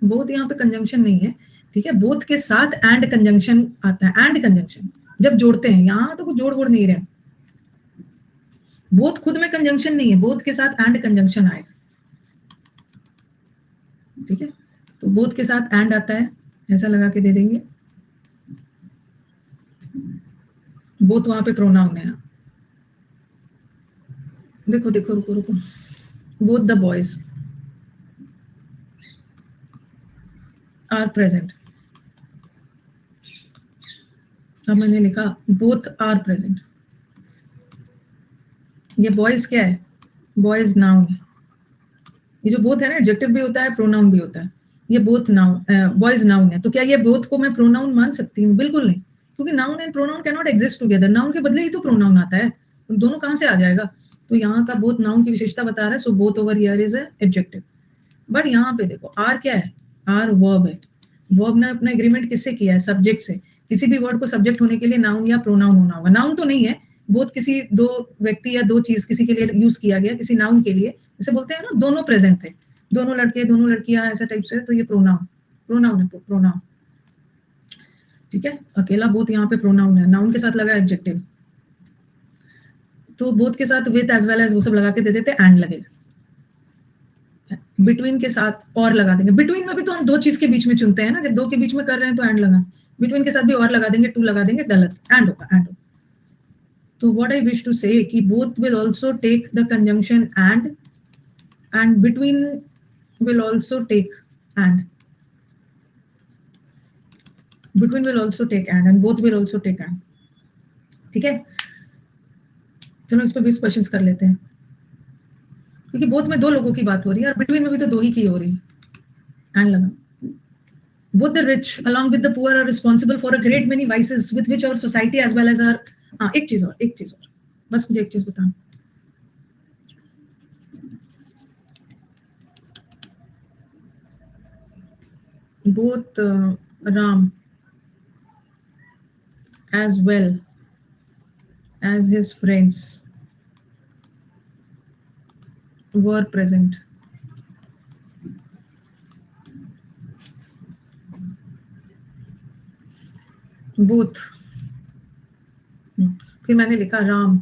बोथ यहाँ पे कंजंक्शन नहीं है, ठीक है। बोथ के साथ एंड कंजंक्शन आता है, एंड कंजंक्शन जब जोड़ते हैं, यहाँ तो कुछ जोड़ वोड़ नहीं रहे। बोथ खुद में कंजंक्शन नहीं है, बोथ के साथ एंड कंजंक्शन आएगा, ठीक है। तो बोथ के साथ एंड आता है, ऐसा लगा के दे देंगे। बोथ वहां पे प्रोनाउन है, देखो देखो, रुको रुको, both the boys are present. अब मैंने लिखा बोथ आर प्रेजेंट, ये बॉयज क्या है, बॉयज नाउन है, ये जो बोथ है ना, एडजेक्टिव भी होता है, प्रोनाउन भी होता है। ये बोथ नाउन, बॉयज नाउन है, तो क्या ये बोथ को मैं प्रोनाउन मान सकती हूँ? बिल्कुल नहीं, क्योंकि noun and pronoun can not exist together. Noun के बदले ही तो प्रोनाउन आता है, दोनों कहाँ से आ जाएगा? तो यहाँ का बोथ नाउन की विशेषता बता रहा है, so both over here is adjective. But यहाँ पे देखो आर क्या है? आर वर्ब है। वर्ब ने अपना एग्रीमेंट किससे किया है? सब्जेक्ट से। किसी भी वर्ड को सब्जेक्ट होने के लिए नाउन या प्रोनाउन होना होगा। नाउन तो नहीं है, बोथ किसी दो व्यक्ति या दो चीज किसी के लिए यूज किया गया, किसी नाउन के लिए, जैसे बोलते हैं ना दोनों प्रेजेंट थे, दोनों लड़के दोनों लड़कियां, ऐसा टाइप से, तो ये प्रोनाउन प्रोनाउन है, प्रोनाउन। ठीक है, अकेला बोथ यहाँ पे प्रोनाउन है, नाउन के साथ लगा एडजेक्टिव, तो बोथ के साथ विथ एज वेल एज वो सब लगा के दे देते, एंड लगेगा। बिटवीन के साथ और लगा देंगे। बिटवीन में भी तो हम दो चीज के बीच में चुनते हैं ना, जब दो के बीच में कर रहे हैं तो एंड लगा। बिटवीन के साथ भी और लगा देंगे, टू लगा देंगे, गलत, एंड होगा, एंड होगा। तो what I wish to say कि both will also take the conjunction and between will also take and, between will also take and both will also take and। ठीक है, चलो इस पे 20 क्वेश्चंस कर लेते हैं, क्योंकि बोथ में दो लोगों की बात हो रही है और बिटवीन में भी तो दो ही की हो रही है। एंड लगा। Both the rich along with the poor are responsible for a great many vices with which our society as well as our, हाँ एक चीज और, बस मुझे एक चीज बताना, both Ram as well as his friends were present। Both, फिर मैंने लिखा Ram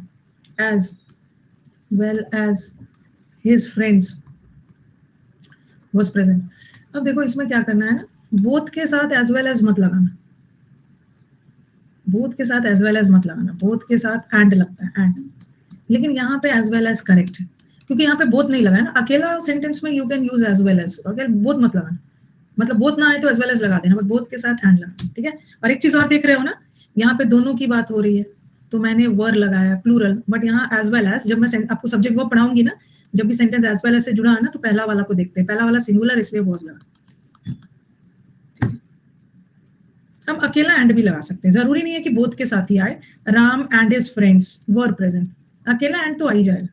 as well as his friends was present. अब देखो इसमें क्या करना है ना, बोथ के साथ एज वेल एज मत लगाना, बोथ के साथ एज वेल एज मत लगाना, बोथ के साथ एंड लगता है, एंड। लेकिन यहाँ पे एज वेल एज करेक्ट है, क्योंकि यहाँ पे बोथ नहीं लगा है ना। अकेला सेंटेंस में you can use as well as, अगर बोथ मत लगाना, मतलब बोथ ना आए तो एज वेल एज लगा देना, बट बोथ के साथ एंड लगाना। ठीक है, और एक चीज और देख रहे हो ना, यहाँ पे दोनों की बात हो रही है, तो मैंने वर लगाया प्लूरल, बट यहाँ एज वेल एज, जब मैं आपको सब्जेक्ट वर्ब पढ़ाऊंगी ना, जब भी सेंटेंस एज वेल एज से जुड़ा है ना, तो पहला वाला को देखते हैं, पहला वाला सिंगुलर इसलिए वॉज लगा। हम अकेला एंड भी लगा सकते हैं, जरूरी नहीं है कि बोथ के साथ ही आए। Ram and his friends were present, अकेला एंड तो आ ही जाएगा,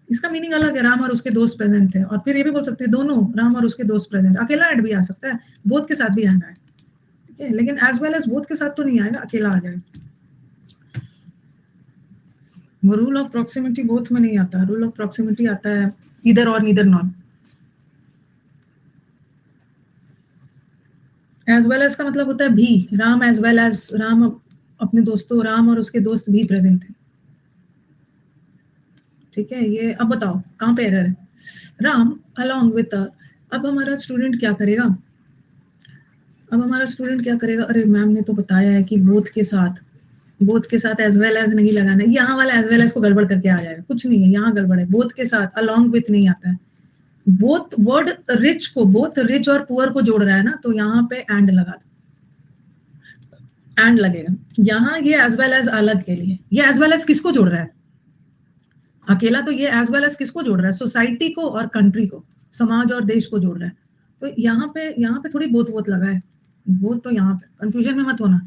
इसका मीनिंग अलग है, राम और उसके दोस्त प्रेजेंट थे। और फिर ये भी बोल सकते हैं दोनों राम और उसके दोस्त प्रेजेंट, अकेला एंड भी आ सकता है, बोथ के साथ भी एंड आए। ठीक है, लेकिन एज वेल एज बोथ के साथ तो नहीं आएगा, अकेला आ जाएगा। रूल ऑफ प्रॉक्सिमिटी बोथ में नहीं आता, रूल ऑफ प्रॉक्सिमिटी आता है इधर और neither nor. As well as का मतलब होता है भी, Ram as well as, Ram अपने दोस्तों, राम और उसके दोस्त भी प्रेजेंट थे। ठीक है, ये अब बताओ कहाँ पे एरर है? राम अलोंग विद, अब हमारा स्टूडेंट क्या करेगा? अब हमारा स्टूडेंट क्या करेगा? अरे मैम ने तो बताया है कि बोथ के साथ, बोथ के साथ एज वेल एज नहीं लगाना है, यहाँ वाला एज वेल एज को गड़बड़ करके आ जाएगा, कुछ नहीं है, यहाँ गड़बड़ है, बोथ के साथ अलोंग विथ नहीं आता है। बोथ वर्ड रिच को, बोथ रिच और पुअर को जोड़ रहा है ना, तो यहाँ पे एंड लगा दो, एंड लगेगा। यहाँ ये एज वेल एज अलग के लिए, ये एज वेल एज किसको जोड़ रहा है? अकेला तो ये एज वेल एज किसको जोड़ रहा है? सोसाइटी को और कंट्री को, समाज और देश को जोड़ रहा है। तो यहाँ पे थोड़ी बोथ बोथ लगा है, बोथ तो यहाँ पे कंफ्यूजन में मत होना।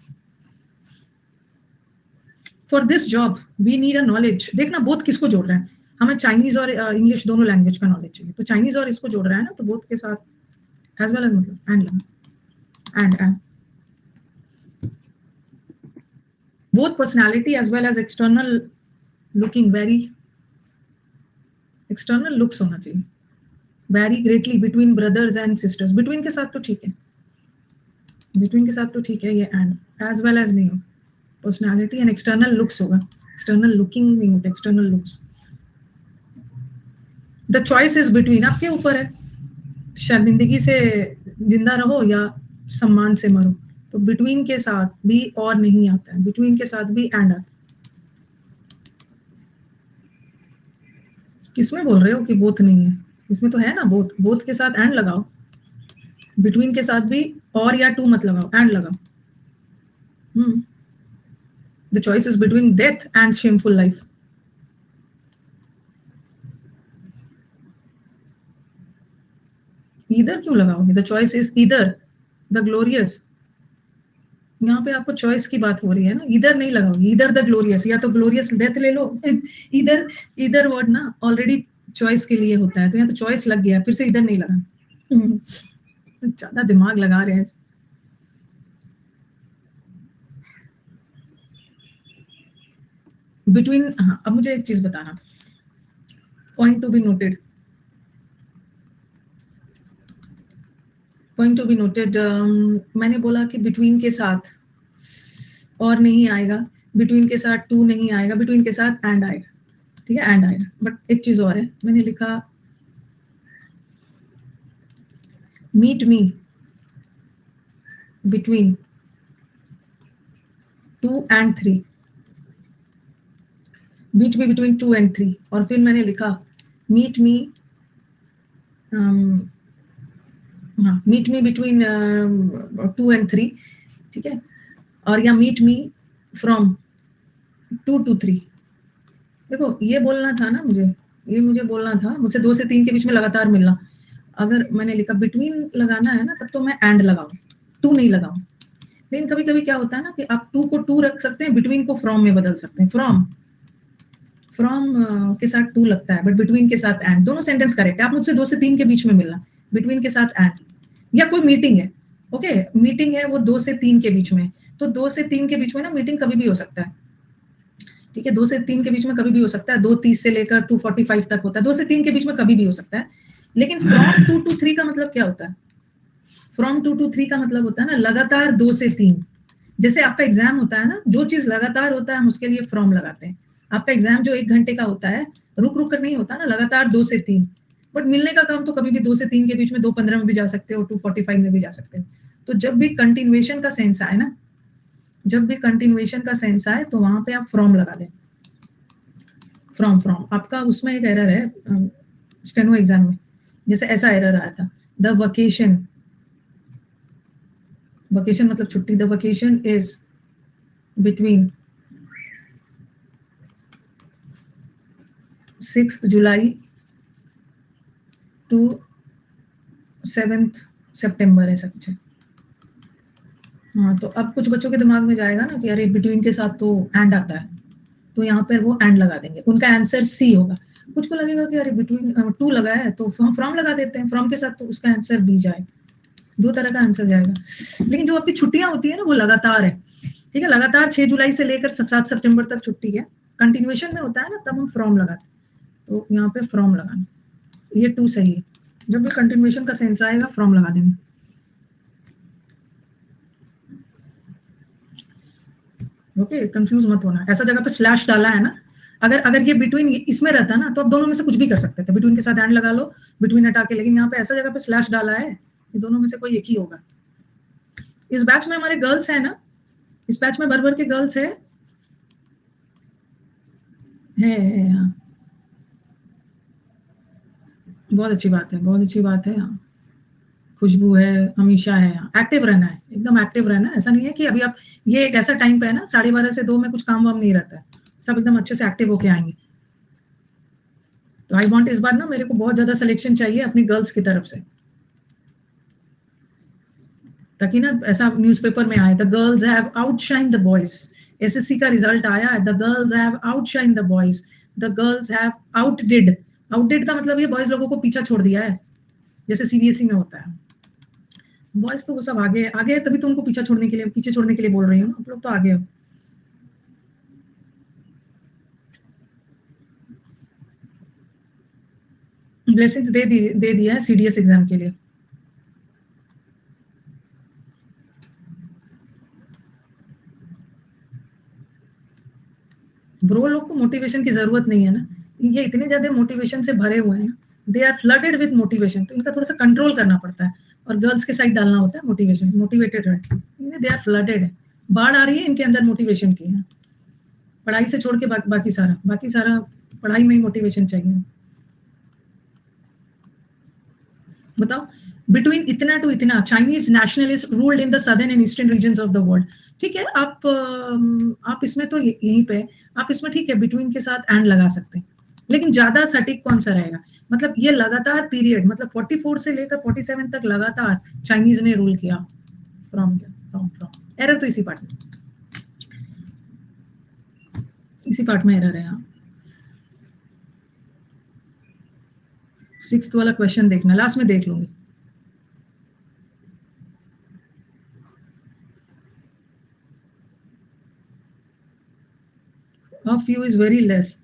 For this job we need a knowledge, देखना बोथ किसको जोड़ रहा है, हमें चाइनीज और इंग्लिश दोनों लैंग्वेज का नॉलेज चाहिए, तो चाइनीज और इसको जोड़ रहा है ना, तो बोथ के साथ एज वेल एज मतलब एंड लगा, and both personality as well as external looking very, external looks होना चाहिए, vary greatly between brothers and sisters, between के साथ तो ठीक है, between के साथ तो ठीक है, ये and as well as नहीं हो, personality and external looks होगा, external looking नहीं होता, external looks। the choice is between, आपके ऊपर है, शर्मिंदगी से जिंदा रहो या सम्मान से मरो, तो between के साथ भी और नहीं आता है, between के साथ भी and आता है। किसमें बोल रहे हो कि बोथ नहीं है? इसमें तो है ना बोथ, बोथ के साथ एंड लगाओ, बिटवीन के साथ भी और या टू मत लगाओ, एंड लगाओ। The choice is between death and shameful life. Either क्यों लगाओगे? The choice is either the glorious. यहाँ पे आपको चॉइस की बात हो रही है ना, इधर नहीं लगाओगे, इधर द ग्लोरियस, या तो ग्लोरियस डेथ ले लो। इधर इधर वर्ड ना ऑलरेडी चॉइस के लिए होता है, तो यहाँ तो चॉइस लग गया, फिर से इधर नहीं लगा। ज्यादा दिमाग लगा रहे हैं। बिटवीन, हाँ अब मुझे एक चीज बताना था, point to be noted, point to be noted. मैंने बोला कि बिटवीन के साथ और नहीं आएगा, बिटवीन के साथ टू नहीं आएगा, बिटवीन के साथ एंड आएगा, ठीक है, एंड आएगा। बट एक चीज और है, मैंने लिखा meet me between 2 and 3, meet me between 2 and 3, और फिर मैंने लिखा मीट मी, हाँ मीट मी बिटवीन 2 and 3, ठीक है, और या मीट मी फ्रॉम 2 to 3। देखो ये बोलना था ना मुझे, ये मुझे बोलना था, मुझसे 2 से 3 के बीच में लगातार मिलना। अगर मैंने लिखा बिटवीन लगाना है ना, तब तो मैं एंड लगाऊं, टू नहीं लगाऊं। लेकिन कभी कभी क्या होता है ना कि आप टू को टू रख सकते हैं, बिटवीन को फ्रॉम में बदल सकते हैं। फ्रॉम के साथ टू लगता है, बट बिटवीन के साथ एंड, दोनों सेंटेंस करेक्ट है। आप मुझसे 2 से 3 के बीच में मिलना, बिटवीन के साथ एंड, या कोई मीटिंग है, ओके मीटिंग है वो 2 से 3 के बीच में, तो 2 से 3 के बीच में ना मीटिंग कभी भी हो सकता है, ठीक है, 2 से 3 के बीच में कभी भी हो सकता है, 2:30 से लेकर 2:45 तक होता है, 2 से 3 के बीच में कभी भी हो सकता है। लेकिन फ्रॉम 2 to 3 का मतलब क्या होता है? फ्रॉम 2 to 3 का मतलब होता है ना लगातार 2 से 3। जैसे आपका एग्जाम होता है ना, जो चीज लगातार होता है हम उसके लिए फ्रॉम लगाते हैं। आपका एग्जाम जो 1 घंटे का होता है, रुक रुक कर नहीं होता ना, लगातार 2 से 3। बट मिलने का काम तो कभी भी 2 से 3 के बीच में 2:15 में भी जा सकते हो, 2:45 में भी जा सकते हो। तो जब भी कंटिन्यूएशन का सेंस आए ना, जब भी कंटिन्यूएशन का सेंस आए तो वहां पे आप फ्रॉम लगा दें। फ्रॉम फ्रॉम आपका उसमें एक एरर है स्टेनो एग्जाम में, जैसे ऐसा एरर आया था, द वकेशन, वकेशन मतलब छुट्टी, the vacation is between 6th July to 7th September, ऐसा कुछ है। हाँ तो अब कुछ बच्चों के दिमाग में जाएगा ना कि अरे बिटवीन के साथ तो एंड आता है, तो यहाँ पर वो एंड लगा देंगे, उनका आंसर सी होगा। कुछ को लगेगा कि अरे बिटवीन 2 लगा है तो हम फ्रॉम लगा देते हैं, फ्रॉम के साथ तो उसका आंसर बी जाए। 2 तरह का आंसर जाएगा। लेकिन जो आपकी छुट्टियां होती है ना वो लगातार है, ठीक है, लगातार 6 जुलाई से लेकर 7 सितंबर तक छुट्टी है, कंटिन्यूएशन में होता है ना, तब हम फ्रॉम लगाते हैं। तो यहाँ पे फ्रॉम लगाना, ये 2 सही है। जब भी कंटिन्यूएशन का सेंस आएगा फ्रॉम लगा देंगे। ओके कंफ्यूज मत होना, ऐसा जगह पे स्लैश डाला है ना, अगर ये बिटवीन इसमें रहता ना तो आप दोनों में से कुछ भी कर सकते थे, बिटवीन के साथ एंड लगा लो, बिटवीन हटा के, लेकिन यहाँ पे ऐसा जगह पे स्लैश डाला है, ये दोनों में से कोई एक ही होगा। इस बैच में हमारे गर्ल्स है ना, इस बैच में भर भर के गर्ल्स है, हाँ बहुत अच्छी बात है, बहुत अच्छी बात है। हाँ खुशबू है, हमेशा है, एक्टिव रहना है, एकदम एक्टिव रहना है। ऐसा नहीं है कि अभी आप, ये एक ऐसा टाइम पे है ना 12:30 से 2 में कुछ काम वाम नहीं रहता है, सब एकदम अच्छे से एक्टिव होके आएंगे। तो आई वांट इस बार ना मेरे को बहुत ज्यादा सिलेक्शन चाहिए अपनी गर्ल्स की तरफ से, ताकि ना ऐसा न्यूज़पेपर में आए, the girls have outshine the boys. SSC का रिजल्ट आया है, the girls have outshine the boys, the girls have outdid. Outdid का मतलब ये बॉयज लोगों को पीछा छोड़ दिया है, जैसे सीबीएसई में होता है। बॉयज तो वो सब आगे आगे है, तभी तो उनको पीछे छोड़ने के लिए बोल रही हूँ, आप लोग तो आगे हो। ब्लेसिंग्स दे दिया है सीडीएस एग्जाम के लिए। ब्रो लोग को मोटिवेशन की जरूरत नहीं है ना, ये इतने ज्यादा मोटिवेशन से भरे हुए हैं, they are flooded with motivation, तो इनका थोड़ा सा कंट्रोल करना पड़ता है, और गर्ल्स के साइड डालना होता है मोटिवेशन, मोटिवेटेड है, दे आर फ्लडेड है, बाढ़ आ रही है इनके अंदर मोटिवेशन की है। पढ़ाई से छोड़ के बाकी सारा पढ़ाई में ही मोटिवेशन चाहिए। बताओ, बिटवीन इतना टू इतना, Chinese nationalist ruled in the southern and eastern regions of the world. ठीक है, आप इसमें तो यहीं पे, आप इसमें ठीक है बिटवीन के साथ एंड लगा सकते हैं, लेकिन ज्यादा सटीक कौन सा रहेगा, मतलब ये लगातार पीरियड, मतलब 44 से लेकर 47 तक लगातार चाइनीज ने रूल किया। फ्रॉम एरर तो इसी पार्ट में एरर है। यहाँ 6th वाला क्वेश्चन देखना, लास्ट में देख लूंगी। Of you is very less,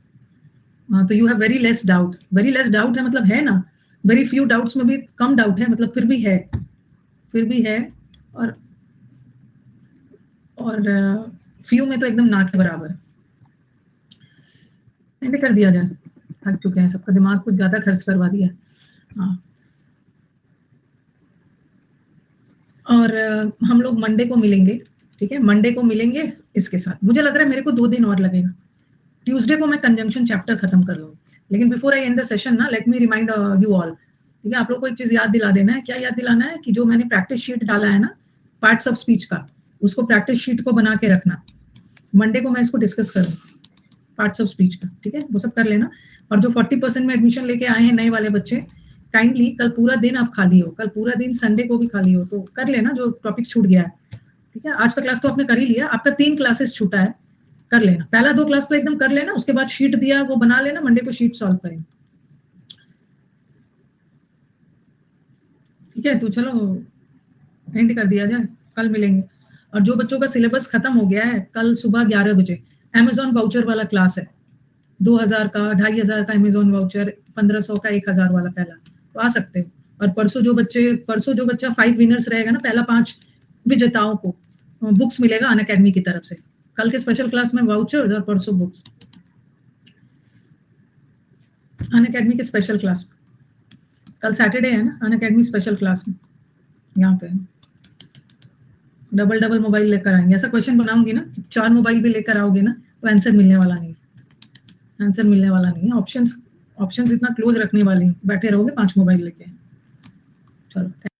तो you have very less doubt. Very less doubt है मतलब है ना, वेरी फ्यू डाउट्स में भी कम डाउट है, मतलब फिर भी है, और फ्यू में तो एकदम ना के बराबर। एंड कर दिया जाए, थक चुके हैं, सबका दिमाग कुछ ज्यादा खर्च करवा दिया। हाँ, और हम लोग मंडे को मिलेंगे, ठीक है, मंडे को मिलेंगे इसके साथ। मुझे लग रहा है मेरे को 2 दिन और लगेगा, ट्यूसडे को मैं कंजंक्शन चैप्टर खत्म कर लूंगी। लेकिन before I end the session ना, let me remind you all, ठीक है, आप लोग को एक चीज याद दिला देना है। क्या याद दिलाना है कि जो मैंने प्रैक्टिस शीट डाला है ना पार्ट्स ऑफ स्पीच का, उसको प्रैक्टिस शीट को बना के रखना। मंडे को मैं इसको डिस्कस करूँ पार्ट्स ऑफ स्पीच का, ठीक है, वो सब कर लेना। और जो 40% में एडमिशन लेके आए हैं नए वाले बच्चे, काइंडली कल पूरा दिन आप खाली हो, कल पूरा दिन संडे को भी खाली हो, तो कर लेना जो टॉपिक छूट गया है, ठीक है। आज का क्लास तो आपने कर ही लिया, आपका 3 क्लासेस छूटा है, कर लेना। पहला 2 क्लास तो एकदम कर लेना, उसके बाद शीट दिया वो बना लेना, मंडे को शीट सॉल्व करेंगे, ठीक है। तो चलो एंड कर दिया जाए, कल मिलेंगे। और जो बच्चों का सिलेबस खत्म हो गया है, कल सुबह 11 बजे अमेजॉन वाउचर वाला क्लास है, 2000 का, 2500 का अमेजॉन वाउचर, 1500 का, 1000 वाला पहला, तो आ सकते हो। और परसों जो बच्चा 5 विनर्स रहेगा ना, पहला 5 विजेताओं को बुक्स मिलेगा अन अकेडमी की तरफ से। कल के स्पेशल क्लास में वाउचर्स और परसों बुक्स अन अकेडमी के स्पेशल क्लास। कल सैटरडे है ना, अन अकेडमी स्पेशल क्लास में यहाँ पे डबल मोबाइल लेकर आएंगे। ऐसा क्वेश्चन बनाऊंगी ना, 4 मोबाइल भी लेकर आओगे ना तो आंसर मिलने वाला नहीं है। ऑप्शंस इतना क्लोज रखने वाली, बैठे रहोगे 5 मोबाइल लेके। चलो।